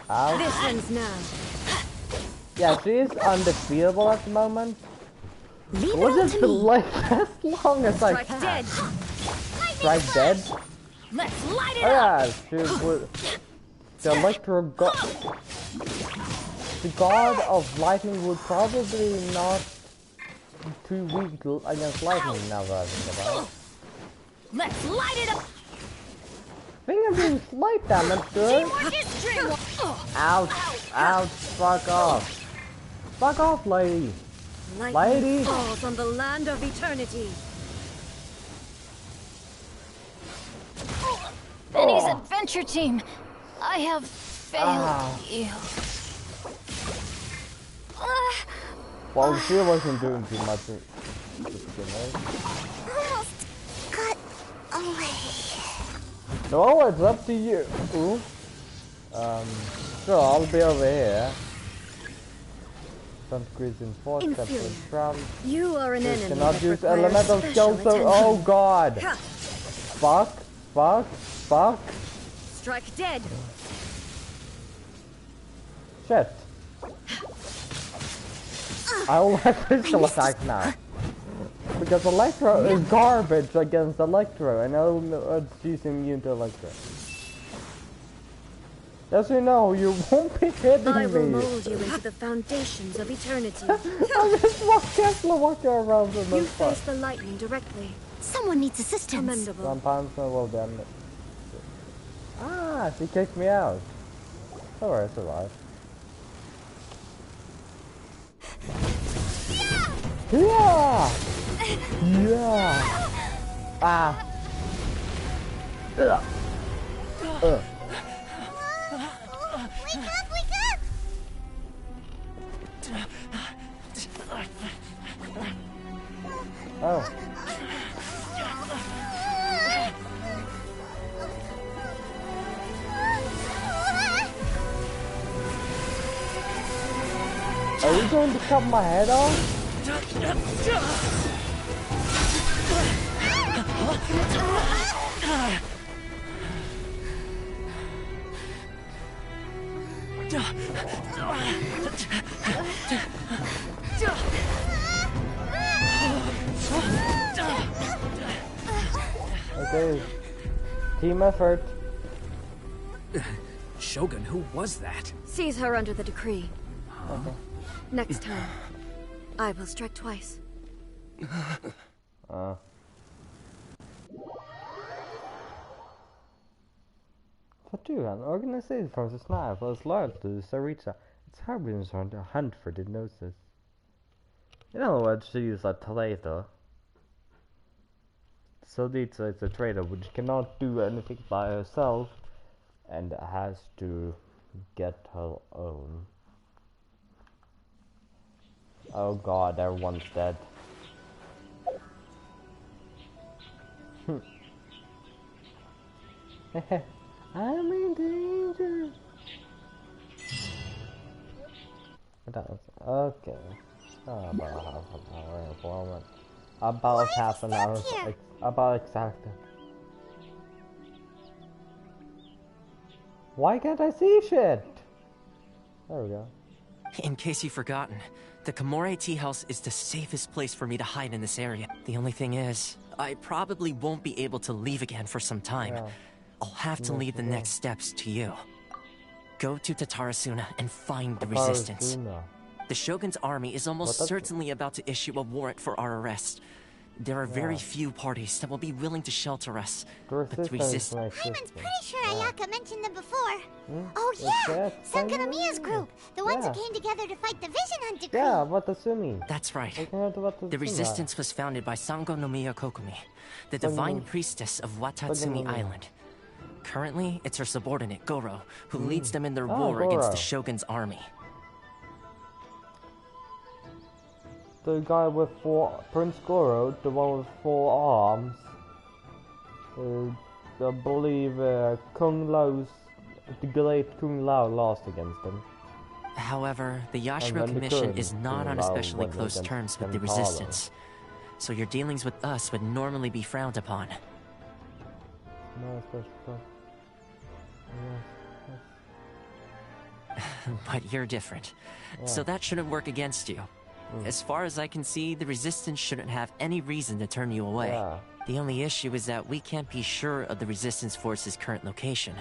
Ouch. This ends now. Yeah, she is undefeatable at the moment. Leave We'll it just to me. delay as long as I Strike can. dead. Strike dead? Let's light it Oh up. yeah, she would. The Electro God. The God of Lightning would probably not be too weak against lightning now that I think about it. Let's light it up. I think I'm doing slight damage to her. Ouch, ouch, fuck off. Fuck off, lady. Lightning falls on the land of eternity. Benny's adventure team. I have failed you. Well, she wasn't doing too much to begin with. Almost got away. No, it's up to you. Sure, I'll be over here. Don't squeeze in 4 steps with travel. You are an enemy. Cannot use elemental skills, so oh god. Fuck, fuck, fuck. Strike dead. Shit. I will have physical attacks now. Because Electro is garbage against Electro, and she's immune to Electro. As you know, you won't be hitting me. I will mold you into the foundations of eternity. I'm just walking around in You this spot. face the lightning directly. Someone needs assistance. Commendable. Sometimes I will damn it. Ah, she kicked me out. Alright, I survived. Yeah! Yeah! Ah! Wake up, wake up! Oh. Are you going to cut my head off? Okay. Team effort. Shogun, who was that? Seize her under the decree. Okay. Next time, I will strike twice. For two, an organization from the Snipe was loyal to the Sarita. It's harbingers on the hunt for the noses. In other words, she is a traitor. Sarita is a traitor which cannot do anything by herself and has to get her own. Oh god, everyone's dead. I'm in danger. Okay. About half an hour informant. About half an hour. About exactly. Why can't I see shit? There we go. In case you've forgotten, the Komore Tea House is the safest place for me to hide in this area. The only thing is, I probably won't be able to leave again for some time. Yeah. I'll have to leave the next steps to you. Go to Tatarasuna and find the resistance. The Shogun's army is almost certainly about to issue a warrant for our arrest. There are very few parties that will be willing to shelter us, but the resistance... Paimon's pretty sure Ayaka mentioned them before. Oh yeah, Sankanomiya's group, the ones who came together to fight the Vision Hunt decree. Yeah, Watasumi. That's right. The resistance was founded by Sankanomiya Kokumi, the divine priestess of Watatsumi Island. Currently, it's her subordinate, Goro, who leads them in their war against the Shogun's army. The guy with Prince Goro, the one with 4 arms. I believe the great Kung Lao lost against him. However, the Yashiro Commission is not on especially close terms with the resistance, so your dealings with us would normally be frowned upon. No special. But you're different, so that shouldn't work against you. As far as I can see, the resistance shouldn't have any reason to turn you away. The only issue is that we can't be sure of the resistance force's current location.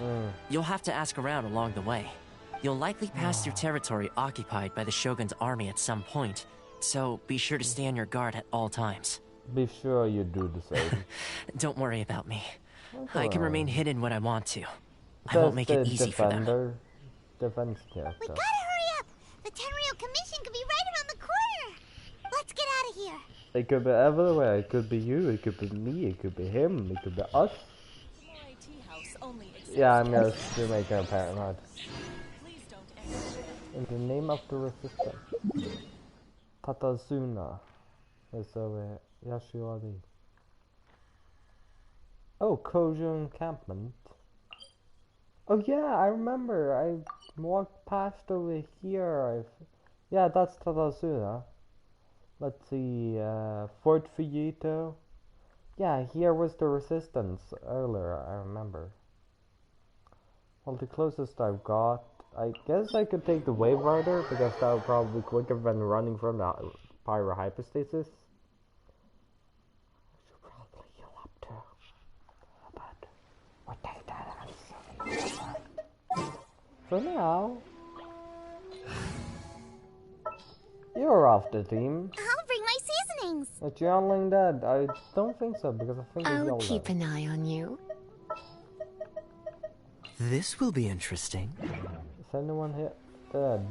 You'll have to ask around along the way. You'll likely pass through territory occupied by the Shogun's army at some point, so be sure to stay on your guard at all times. Be sure you do the same. Don't worry about me. I can remain hidden when I want to. I won't make it easy for them. Defense character. We gotta hurry up! The Tenryou Commission could be right around the corner! Let's get out of here! It could be everywhere. It could be you, it could be me, it could be him, it could be us. Yeah, I'm gonna make her paranoid. In the name of the resistance. Tatasuna is over Yashiwari. Oh, Kojo encampment. Oh yeah, I remember. I walked past over here. Yeah, that's Tatasuna. Let's see, Fort Fujito. Yeah, here was the resistance earlier, I remember. Well, the closest I've got, I guess I could take the Wave Rider, because that would probably be quicker than running from the Pyro Hypostasis. I should probably heal up too. But we'll take that on. For now, you're off the team. I'll bring my seasonings. Is Jianling dead? I don't think so, because I think I'll keep an eye on you. This will be interesting. Is anyone here dead?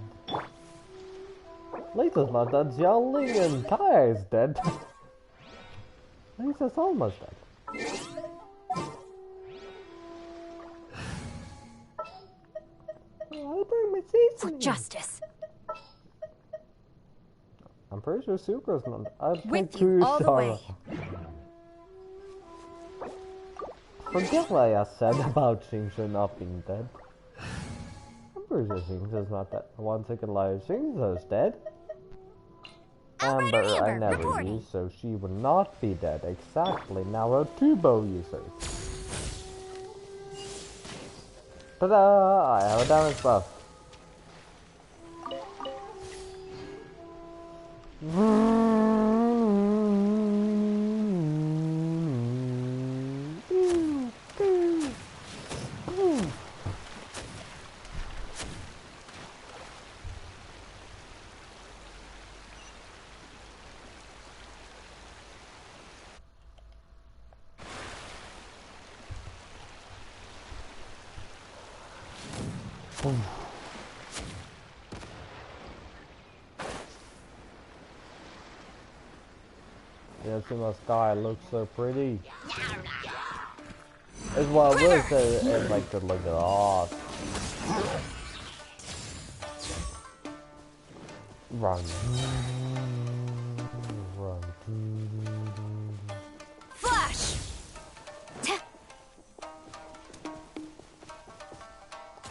Lisa's not dead. Jianling and Kaya is dead. Lisa's almost dead. I'll bring my seasonings. For justice. I'm pretty sure Sucre's not. I with you all the way. Forget what I said about Shingsha not being dead. I'm pretty sure Shingsha's not dead. 1 second later, Shingsha's dead. Amber, I never used, so she would not be dead. Exactly. Now we're 2 bow users. Ta-da! I have a damage buff. Yes, the sky looks so pretty. It's what I will say, it's like to look at all. Run. Run. Flash!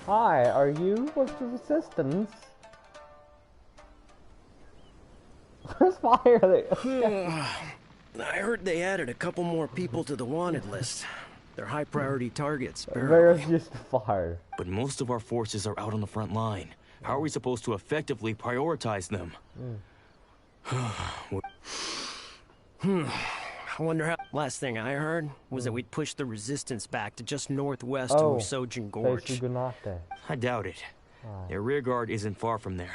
Hi, are you with the resistance? Why are they? I heard they added a couple more people to the wanted list. They're high priority targets. Where's just fire? But most of our forces are out on the front line. How are we supposed to effectively prioritize them? I wonder how. Last thing I heard was that we'd push the resistance back to just northwest of Usojin Gorge. I doubt it. Their rear guard isn't far from there.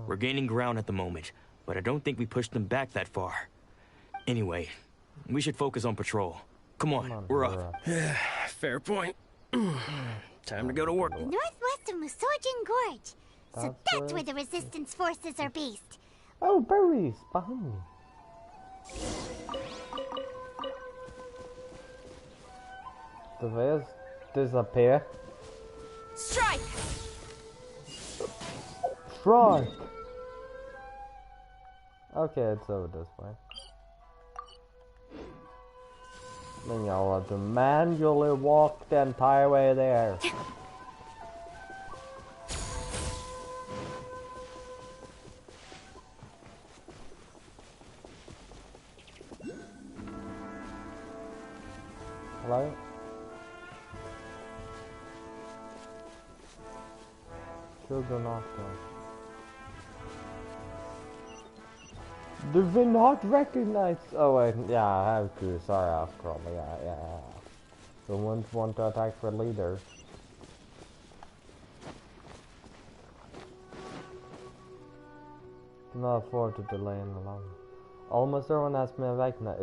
We're gaining ground at the moment, but I don't think we pushed them back that far. Anyway, we should focus on patrol. Come on, we're up. Yeah, fair point. Time to go to work. Northwest of Usojin Gorge. So that's where the resistance forces are based. Oh, berries behind me. The bears disappear. Strike! Strike! Okay, it's over this way. Then y'all have to manually walk the entire way there. Hello? Children after. Do we not recognize? Oh wait, yeah, I have to. Sorry, I'll scroll. Yeah. Someone want to attack for leader. Cannot afford to delay any longer. Almost everyone has been recognized.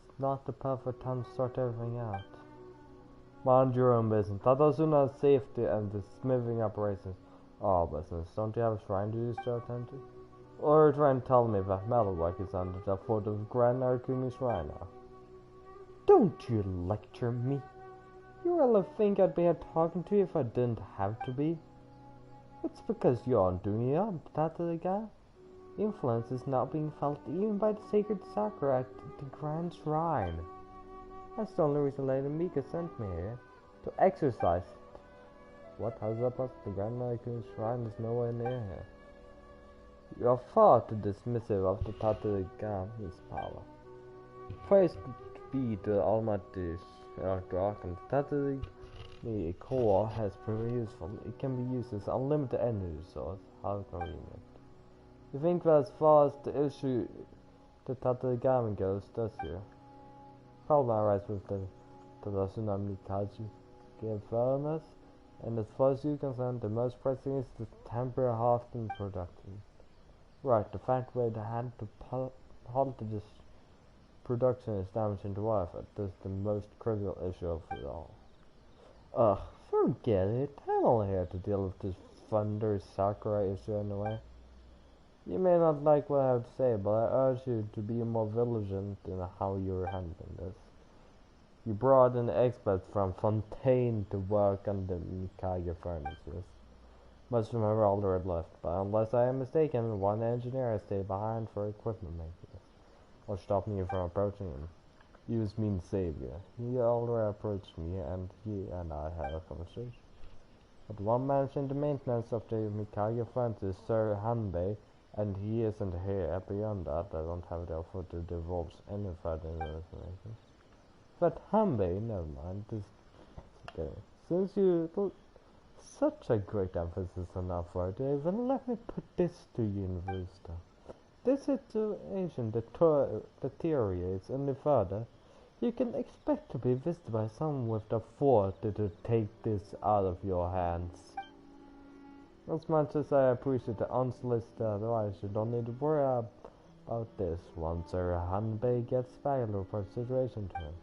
It's not the perfect time to sort everything out. Mind your own business. Tatasuna safety and the smithing operations are all business. Don't you have a shrine to use to attend to? Or try and tell me that metalwork is under the foot of Grand Narukumi Shrine now. Don't you lecture me. You really think I'd be here talking to you if I didn't have to be? It's because you're doing it up, Tatsuga. Influence is not being felt even by the sacred sakura at the Grand Shrine. That's the only reason Lady Mika sent me here. To exercise it. What has up us? The Grand Narukumi Shrine is nowhere near here. You are far too dismissive of the Tatsuga's power. Praise be to the Almighty Sherlock, and the core has proven useful. It can be used as unlimited energy source. How convenient. You think that as far as the issue the Tatsugami goes, does you? Problem arises with the Tsunami Kaiju. Give fairness, and as far as you're concerned, the most pressing is the temporary half in production. Right, the fact way the hand to halt this production is damaging the wildfire. That's the most critical issue of it all. Forget it. I'm only here to deal with this thunder Sakura issue anyway. You may not like what I have to say, but I urge you to be more vigilant in how you're handling this. You brought in experts from Fontaine to work on the Mikage furnaces. Most of them have already left, but unless I am mistaken, one engineer has stayed behind for equipment maintenance. Or stop me from approaching him. Use means savior. He already approached me, and he and I had a conversation. But one mentioned the maintenance of the Mikage furnaces, Sir Hanbei, and he isn't here. Beyond that, I don't have the offer to divulge any further information. But Hanbei, never mind. This okay. Since you put such a great emphasis on authority, then let me put this to you in wisdom. This situation deteriorates any further. You can expect to be visited by someone with the authority to take this out of your hands. As much as I appreciate the unsolicited advice, you don't need to worry about this once Sir Hanbei gets back and reports the situation to him.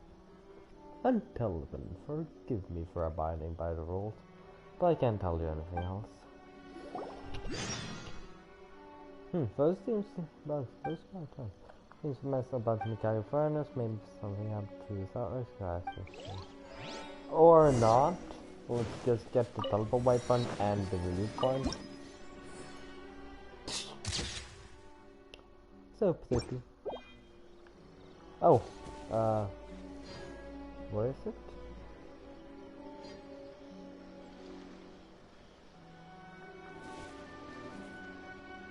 Until then, forgive me for abiding by the rules. But I can't tell you anything else. First seems to mess about the Mikhail furnace, maybe something happened to the settlers, guys. Or not. Let's just get the teleport weapon and the relief point. So pretty. Oh, where is it?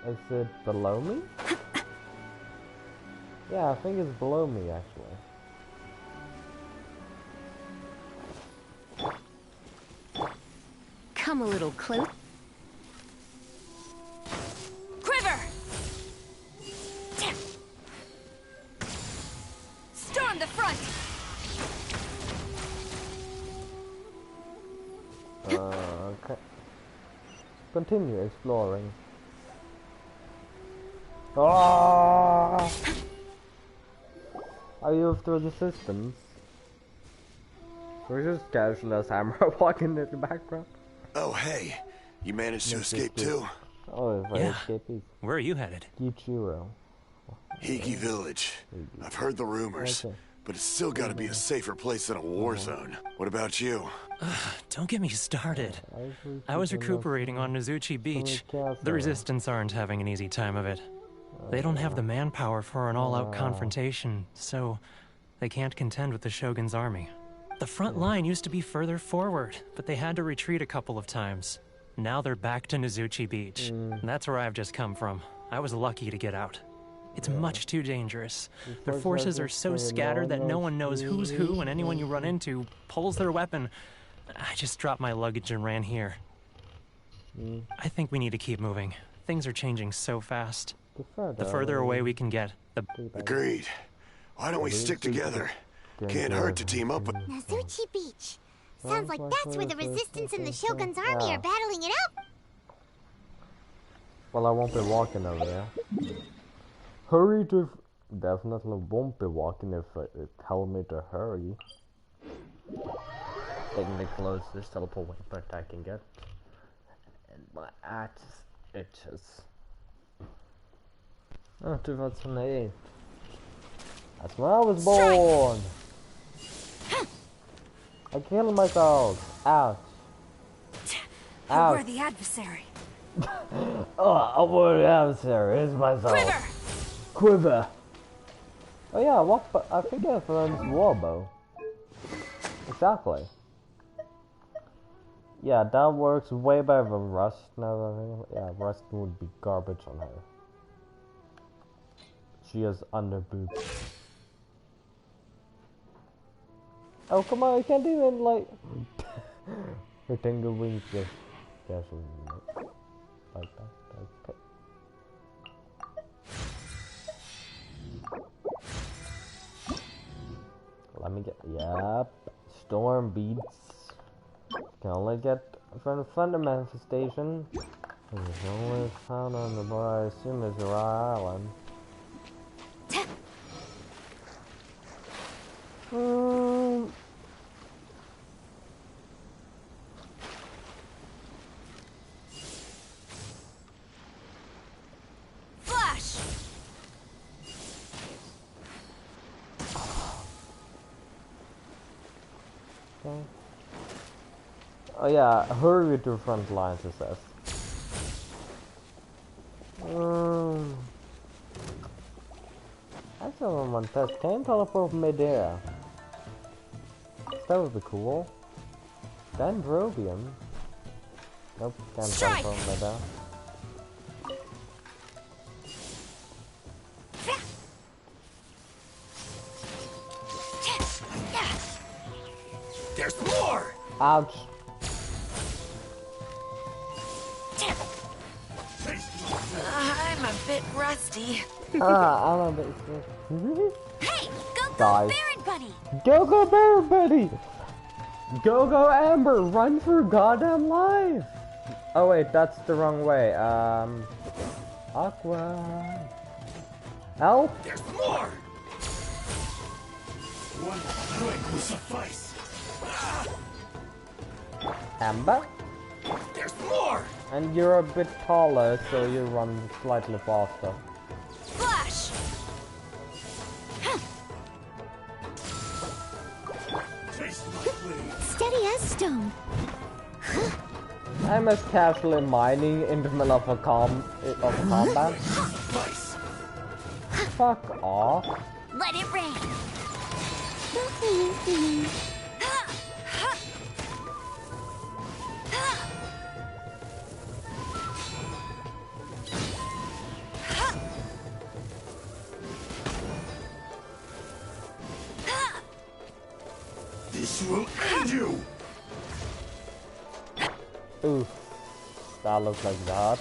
Is it below me? Yeah, I think it's below me actually. Come a little close. Quiver! Storm the front! Okay. Continue exploring. Ah! Are you after the systems? We're just casual as Hammer walking in the background. Oh, hey. You managed to escape too? Oh, if I escaped. Where are you headed? Ichiro. Hiki Village. I've heard the rumors, but it's still gotta be a safer place than a war zone. What about you? Don't get me started. I was recuperating on Nozuchi Beach. The Resistance aren't having an easy time of it. They don't have the manpower for an all-out confrontation, so they can't contend with the Shogun's army. The front line used to be further forward, but they had to retreat a couple of times. Now they're back to Nozuchi Beach. That's where I've just come from. I was lucky to get out. It's much too dangerous. Their forces are so scattered that no one knows who's who, and anyone you run into pulls their weapon. I just dropped my luggage and ran here. I think we need to keep moving. Things are changing so fast. The further away we can get, the... Agreed. Why don't we stick together? Can't hurt to team up with... Nozuchi Beach. Sounds like that's where the Resistance and the Shogun's army are battling it out. Well, I won't be walking over there. Hurry to... Definitely won't be walking if it tell me to hurry. Taking the closest teleport weapon I can get. And my axe itches. Oh, 2008. That's when I was born! I killed myself! Ouch! A worthy adversary. Oh, a worthy adversary is myself. Quiver! Oh yeah, what? I think I found warbow. Exactly. Yeah, that works way better than Rust. No, yeah, Rust would be garbage on her. She has under boobs. Oh come on, you can't even like her tingle wings just like that. Okay. Let me get storm beads. Can only get from the thunder manifestation. It's only found on the bar I assume is the island. Flash! Okay. Oh yeah, hurry to the front lines, it says. That's what I want to test. Can you teleport from mid-air? That would be cool. Dendrobium. Nope, can't teleport from mid-air. There's more! Ouch. I'm a bit rusty. I'm a bit Hey, go Baron Buddy! Go Baron Buddy! Go Amber, run for goddamn life! Oh wait, that's the wrong way. Aqua. Help! There's more! One drink will suffice. Amber? There's more! And you're a bit taller, so you run slightly faster. Flash! Steady as stone. I'm as casually mining in the middle of a combat. Fuck off. Let it rain. This will end you! Ooh, that looks like that.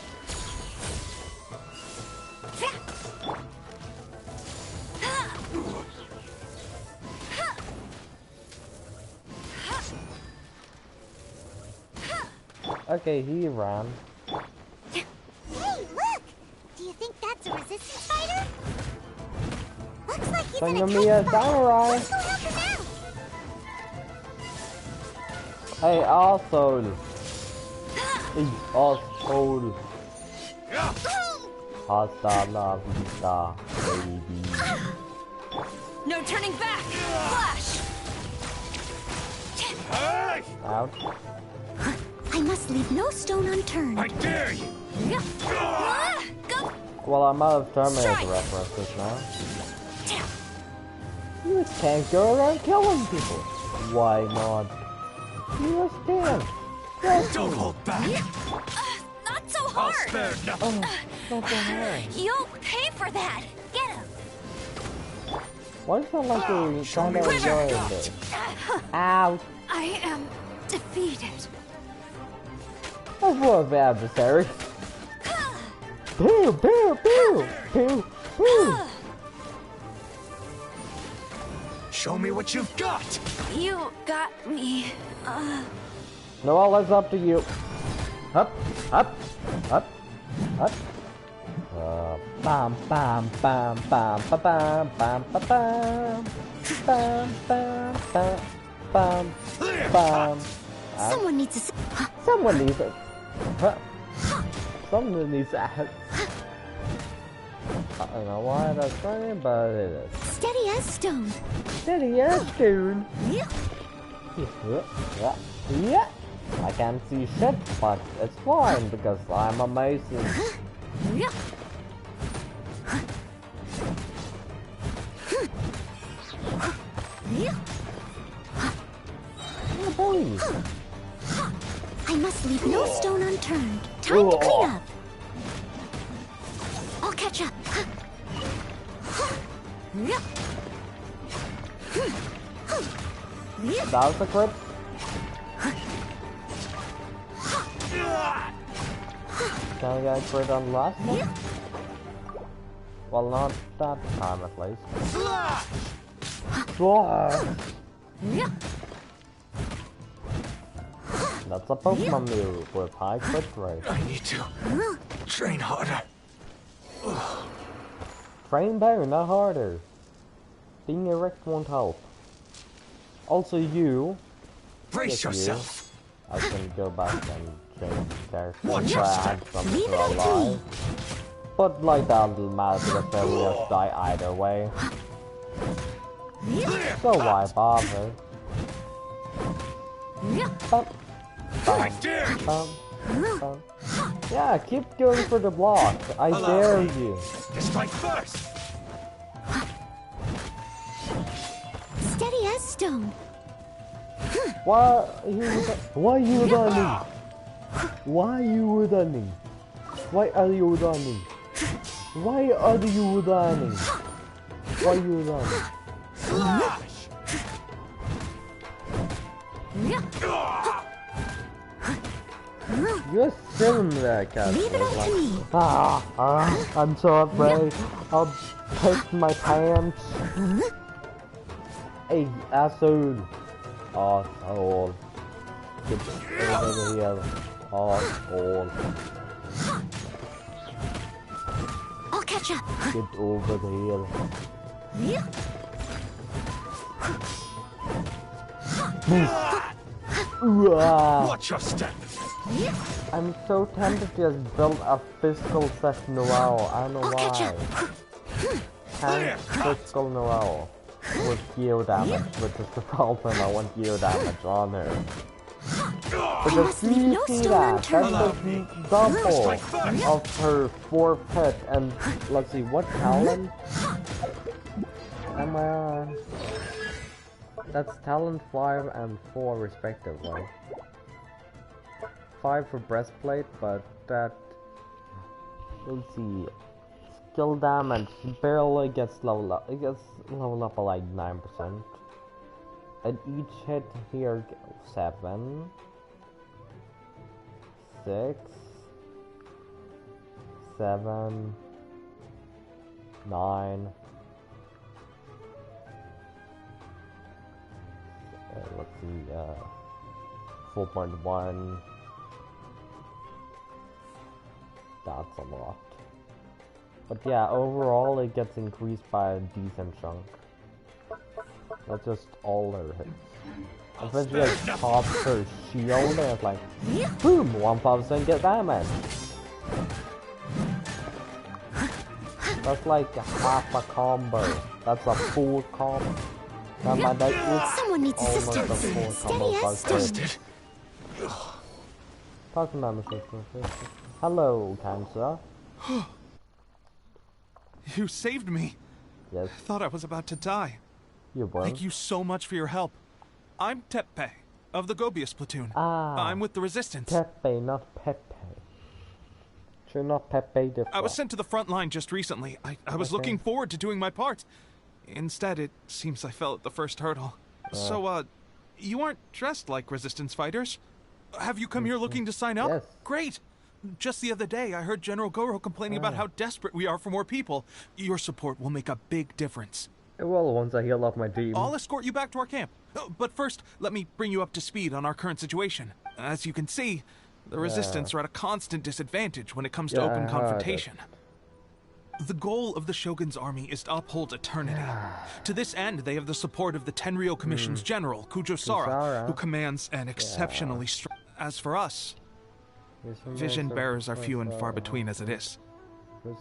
Okay, he ran. Hey, look! Do you think that's a resistance fighter? Looks like he's in a tight spot. Let's go help him out. Hey, asshole! Hey, asshole! Hasta la vista, baby. No turning back! Flash! Out. I must leave no stone unturned. I dare you! Go! Well, I'm out of Terminator references now. You just can't go around killing people. Why not? You just can't. Don't hold back! Not so hard! I'll spare nothing! Not so hard. You'll pay for that! Get him! Why does it sound like you're kind of enjoying this? Ow! I am defeated. That's one of the adversaries. Pew, pew, pew, pew, pew. Show me what you've got! You got me. No, all that's up to you. Up, up, up, up. Bam, bam, bam, bam, ba, bam, bam, ba, bam, bam, bam, bam, bam, bam. Someone needs to. Someone needs it. Someone needs to. I don't know why that's funny, but it is. Steady as stone. Steady as stone. Yeah. Yeah. I can't see shit, but it's fine because I'm amazing. Yeah. Oh, baby. I must leave no stone unturned. Time to clean up. I'll catch up. That was a crit. Can I get a crit on the last one? Well, not that time at least. Slash! That's a Pokemon move with high crit rate. I need to train harder. Train better, not harder. Being erect won't help. Also you... Brace yourself! I can go back and change character Watch to add something to our life. But like that doesn't matter because they will just die either way. So why bother? Bum, I dare you! bum, bum. Yeah, keep going for the block. I dare you. Strike first! Steady as stone. Why you running? Why you running? Why you running? Why are you running? Why are you running? Why are you running? Slash! You're still there, cat. Leave it up to me. I'm so afraid. I'll take my pants. Hey, asshole. Asshole. Get over here. Asshole. I'll catch up. Get over here. Watch your step! I'm so tempted to just build a physical set in a row. I don't know why. 10 physical in a row with heal damage, which is the problem. I want heal damage on her. Because you see that, that's the double of her 4 pet and let's see, what talent am I on? That's talent 5 and 4 respectively. 5 for breastplate, but that, let's see, skill damage barely gets leveled up. It gets leveled up by like 9%. And each hit here 7, 6, 7, 9. Let's see, 4.1. That's a lot. But yeah, overall it gets increased by a decent chunk. That's just all her hits. Eventually it pops her shield and it's like, boom, 1% get damage. That's like half a combo. That's a full combo. Someone needs assistance. Steady as stone. Talk to my assistant. Hello, Cancer. You saved me. Yes. I thought I was about to die. You were. Thank you so much for your help. I'm Tepe, of the Gobius platoon. I'm with the Resistance. Tepe, not Pepe. You're not Pepe the I was sent to the front line just recently. I was looking forward to doing my part. Instead, it seems I fell at the first hurdle. So, you aren't dressed like Resistance fighters? Have you come here looking to sign up? Yes. Great! Just the other day, I heard General Goro complaining about how desperate we are for more people. Your support will make a big difference. Well, once I heal up my team. I'll escort you back to our camp. But first, let me bring you up to speed on our current situation. As you can see, the Resistance are at a constant disadvantage when it comes to open confrontation. The goal of the Shogun's army is to uphold eternity. To this end, they have the support of the Tenryou Commission's general, Kujosara, who commands an exceptionally strong... As for us, vision bearers are few and far between as it is.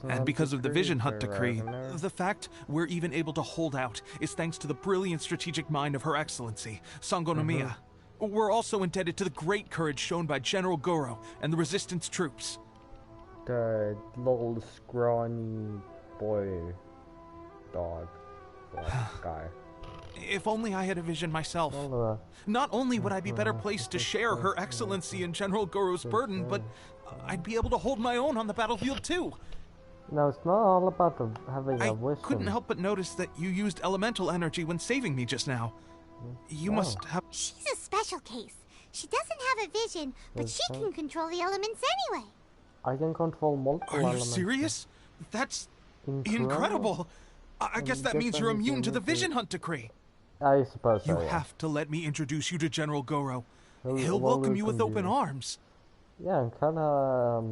And because of the Vision Hunt Decree, the fact we're even able to hold out is thanks to the brilliant strategic mind of Her Excellency, Sango Nomiya. We're also indebted to the great courage shown by General Goro and the Resistance troops. The little scrawny boy dog guy. If only I had a vision myself. Not only would I be better placed to share Her Excellency and General Goro's burden, but I'd be able to hold my own on the battlefield too. No, it's not all about having a wish. I couldn't help but notice that you used elemental energy when saving me just now. You must have... She's a special case. She doesn't have a vision, but she can control the elements anyway. I can control multiple elements. Are you serious? That's incredible. I guess that means you're immune to the Vision Hunt Decree. I suppose so, You have to let me introduce you to General Goro. He'll welcome you with open arms. Yeah, I'm kind of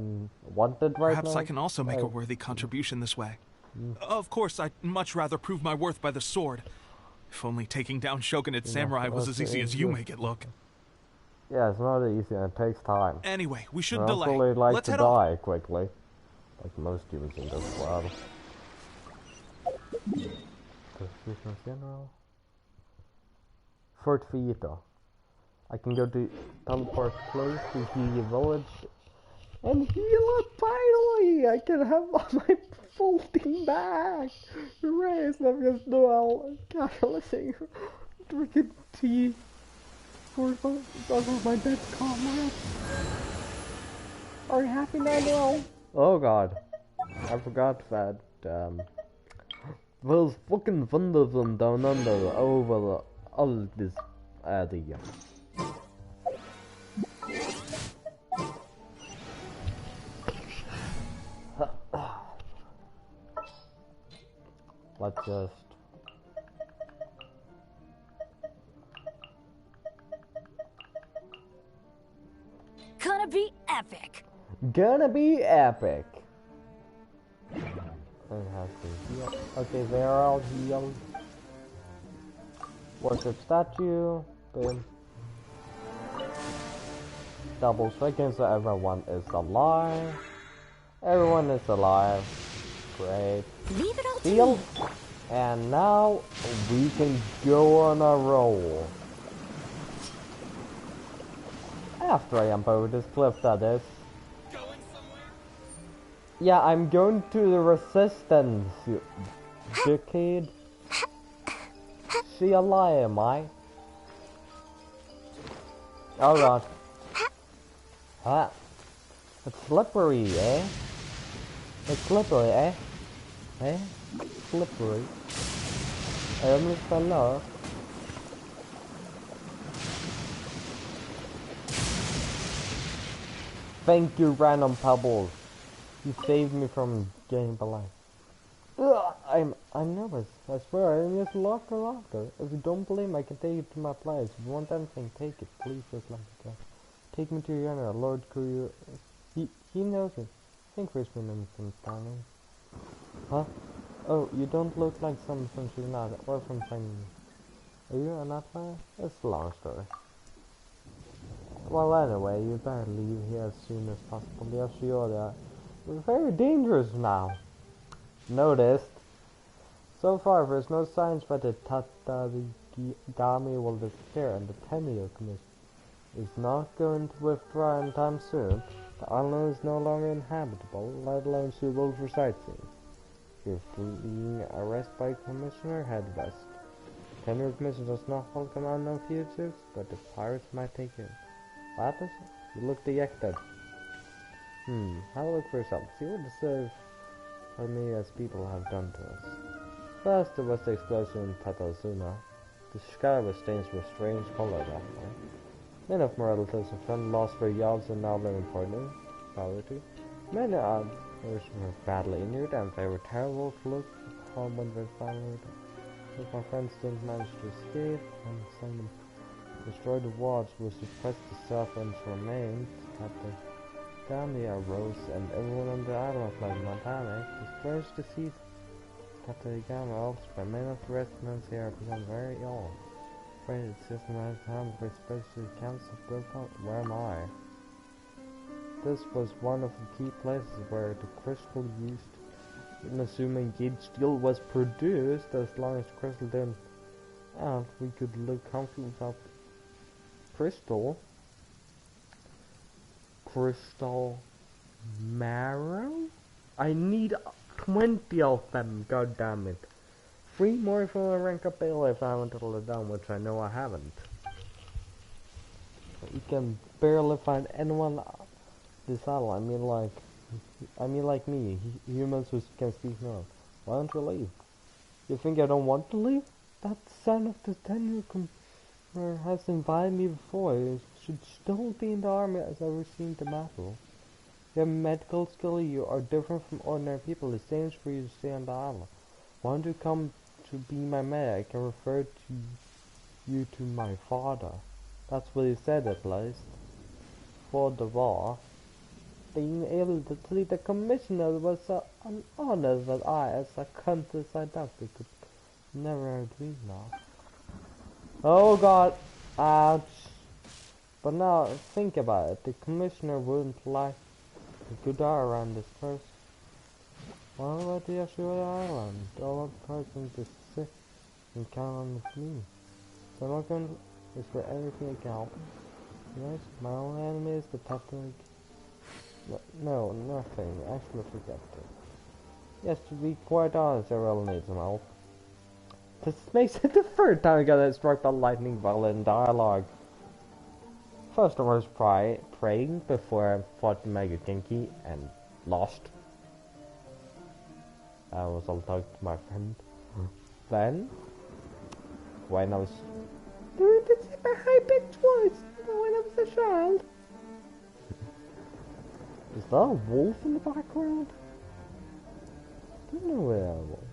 wanted right now. Perhaps I can also make a worthy contribution this way. Of course, I'd much rather prove my worth by the sword. If only taking down Shogunate samurai was as easy as you make it look. Yeah, it's not easy and it takes time. Anyway, we shouldn't delay. Really like Let's to head die quickly, like most humans in this world. Fort Vito. I can go to teleport close to Hiya village and heal it finally! I can have my full team back! Hooray! It's not just Noel catalyzing drinking tea for my dead comrade. Are you happy now, Noel? Oh god. I forgot that those fucking wonders down under over all this area. Let's just... Gonna be epic! Gonna be epic! I have to heal. Okay, they're all healed. Worship statue. Boom. double checking so everyone is alive. Everyone is alive. Great. Leave it all to Seal. me. And now we can go on a roll. After I jump over this cliff, that is. Yeah, I'm going to the resistance, you dickhead. See a lie, am I? Oh god. Ah. It's slippery, eh? It's slippery, eh? Eh? Slippery. I'm fella. Thank you, random pebbles. You saved me from getting alive. I'm nervous. I swear, I'm just locker. If you don't believe me, I can take you to my place. If you want anything, take it. Please, just let me go. Take me to your general, Lord Kuryu. He knows it. Think Richmond and some standing. Huh? Oh, you don't look like someone from Trinidad or from China. Are you an outlaw? It's a long story. Well, anyway, you better leave here as soon as possible. Yes, you're very dangerous now. Noticed. So far, there's no signs that the Tatarigami will disappear, and the Tenyo Commission is not going to withdraw anytime soon. The island is no longer inhabitable, let alone suitable for sightseeing. If you're fleeing arrest by Commissioner, head west. Tenyo Commission does not welcome unknown fugitives, but the pirates might take you. What is it? You look dejected. Have a look for yourself. See what the Armenia's people have done to us. First, there was the explosion in Tatazuna. The sky was stained with a strange color that night. Many of my relatives and friends lost their jobs and now live in poverty. Many others were badly injured and they were terrible to look upon when they finally died. If my friends didn't manage to escape, and some destroyed the walls which suppressed the self-image remains, Tatarigami arose and everyone on the island fled Montana. The strange disease Tatarigami offspring, many of the residents here have become very ill. Afraid it's just a matter of time before especially cancer built up. Where am I? This was one of the key places where the crystal used, in assuming gauge steel was produced. As long as the crystal didn't out, we could live comfortably without crystal marrow? I need 20 of them, god damn it. 3 more if I want to rank up Bailey if I haven't whittled it down, which I know I haven't. You can barely find anyone this island. I mean like me, humans who can speak North. Why don't you leave? You think I don't want to leave? That son of the Tenyo has invited me before. You should still be in the army as I've received the battle. You have medical skill, you are different from ordinary people. It's dangerous for you to stay on the island. Why don't you come to be my mayor? I can refer to you to my father. That's what he said at least. For the war. Being able to lead the commissioner was an honor that I, as a countryside doctor, could never have dreamed of. Oh god, ouch. But now, think about it, the commissioner wouldn't like the good air around this person. What about the Yashua Island? All of the persons is sick and count on me. So I'm not going to, is there anything I can help? Yes, my only enemy is the Tatarigami. No, nothing. Actually forget it. Yes, to be quite honest, I really need some help. This makes it the third time I got struck by lightning while in dialogue. First I was praying before I fought Mega Kinky and lost. I was all talking to my friend. Then, when I was doing this in my high-pitched voice, when I was a child. Is that a wolf in the background? I don't know where I was.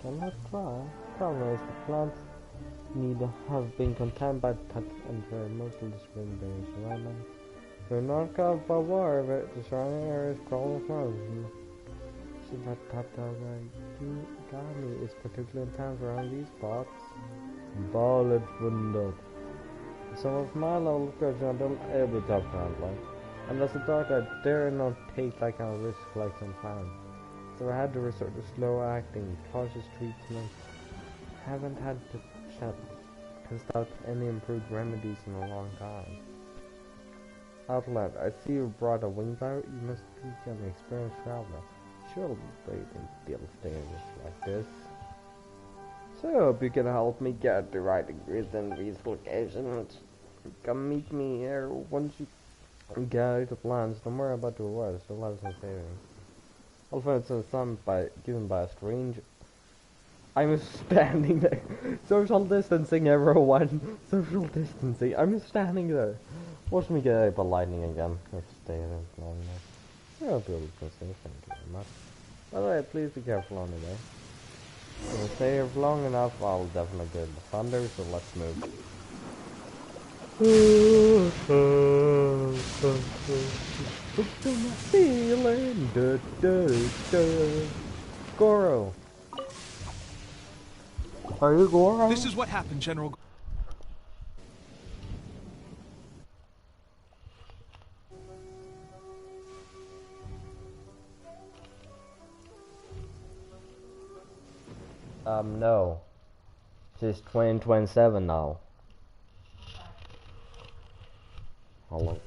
Can I try? Problem is the plants need to have been contained by touch and they're mostly destroyed by surroundings. They're not covered by water, but the surrounding area is crawling with mountains. So that Tatarigami is particularly intense around these spots. Ballad window. Some of my level question don't ever tough currently. And as a dog I dare not take that kind of risk like some fans. So I had to resort to slow acting, cautious treatment. Haven't had to test out any improved remedies in a long time. Out loud, I see you brought a wing out. You must be an experienced traveler. Surely they think they'll stay like this. So I hope you can help me get the right ingredients in these locations. Come meet me here once you get out the plans. Don't worry about the rewards. The lives are saving. Also, it's a son given by a stranger. I'm standing there. Social distancing, everyone. Social distancing. I'm standing there. Watch me get hit by lightning again. If stay there long enough. I'll be able to say thank you very much. By the way, please be careful on the way. If I stay here for long enough, I'll definitely get the thunder, so let's move. Goro. Are you Goro? This is what happened, General. No. She's 2027 now. Hello.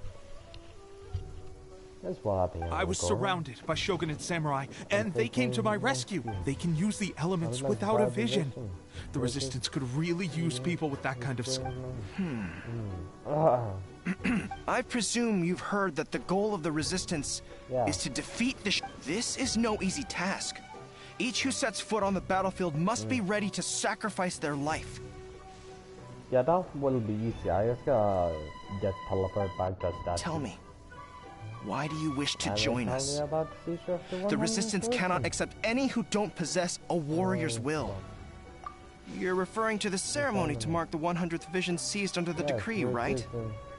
That's what happened. I was surrounded by Shogunate samurai, and they came to my rescue. They can use the elements without a vision. The Resistance could really use people with that kind of skill. I presume you've heard that the goal of the Resistance is to defeat the This is no easy task. Each who sets foot on the battlefield must be ready to sacrifice their life. Yeah, that will be easy. I just gotta get teleported back to that. Tell me, why do you wish to join us? The Resistance cannot accept any who don't possess a warrior's will. You're referring to the ceremony to mark the 100th vision seized under the decree, right?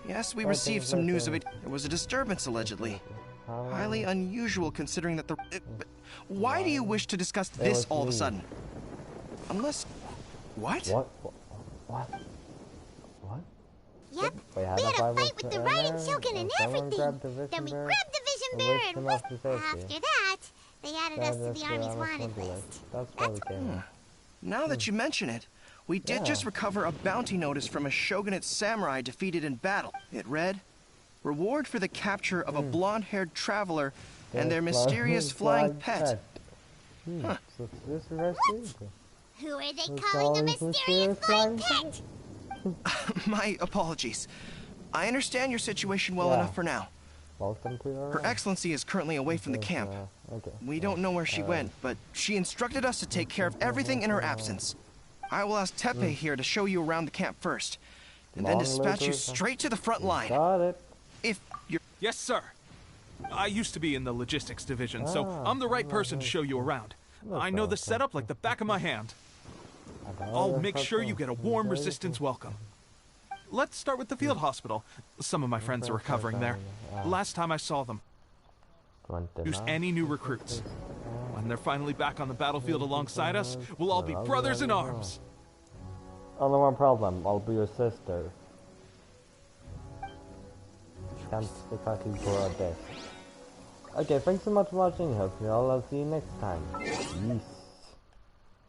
Yes, we received some news of it. There was a disturbance, allegedly. Highly unusual considering that the... Why do you wish to discuss this all of a sudden? Unless... What? What? Yep, we had a fight with the riding shogun and everything. Then we grabbed the vision bearer and after that, they added us to the army's wanted list. Now that you mention it, we did just recover a bounty notice from a shogunate samurai defeated in battle. It read, "Reward for the capture of a blonde-haired traveler and their mysterious flying pet." Huh. Who are they calling a mysterious flying pet? My apologies. I understand your situation well enough for now. Her Excellency is currently away from the camp. We don't know where she went, but she instructed us to take care of everything in her absence. I will ask Tepe here to show you around the camp first, and then dispatch you straight to the front line. Got it. If you're... Yes, sir. I used to be in the logistics division, so I'm the right person to show you around. I know the setup like the back of my hand. I'll make sure you get a warm Resistance welcome. Let's start with the field hospital. Some of my friends are recovering there. Last time I saw them, use any new recruits. When they're finally back on the battlefield alongside us, we'll all be brothers in arms. Only one problem, I'll be your sister. Can't exactly grow a bit. Okay, thanks so much for watching. Hope you all. I'll see you next time. Peace.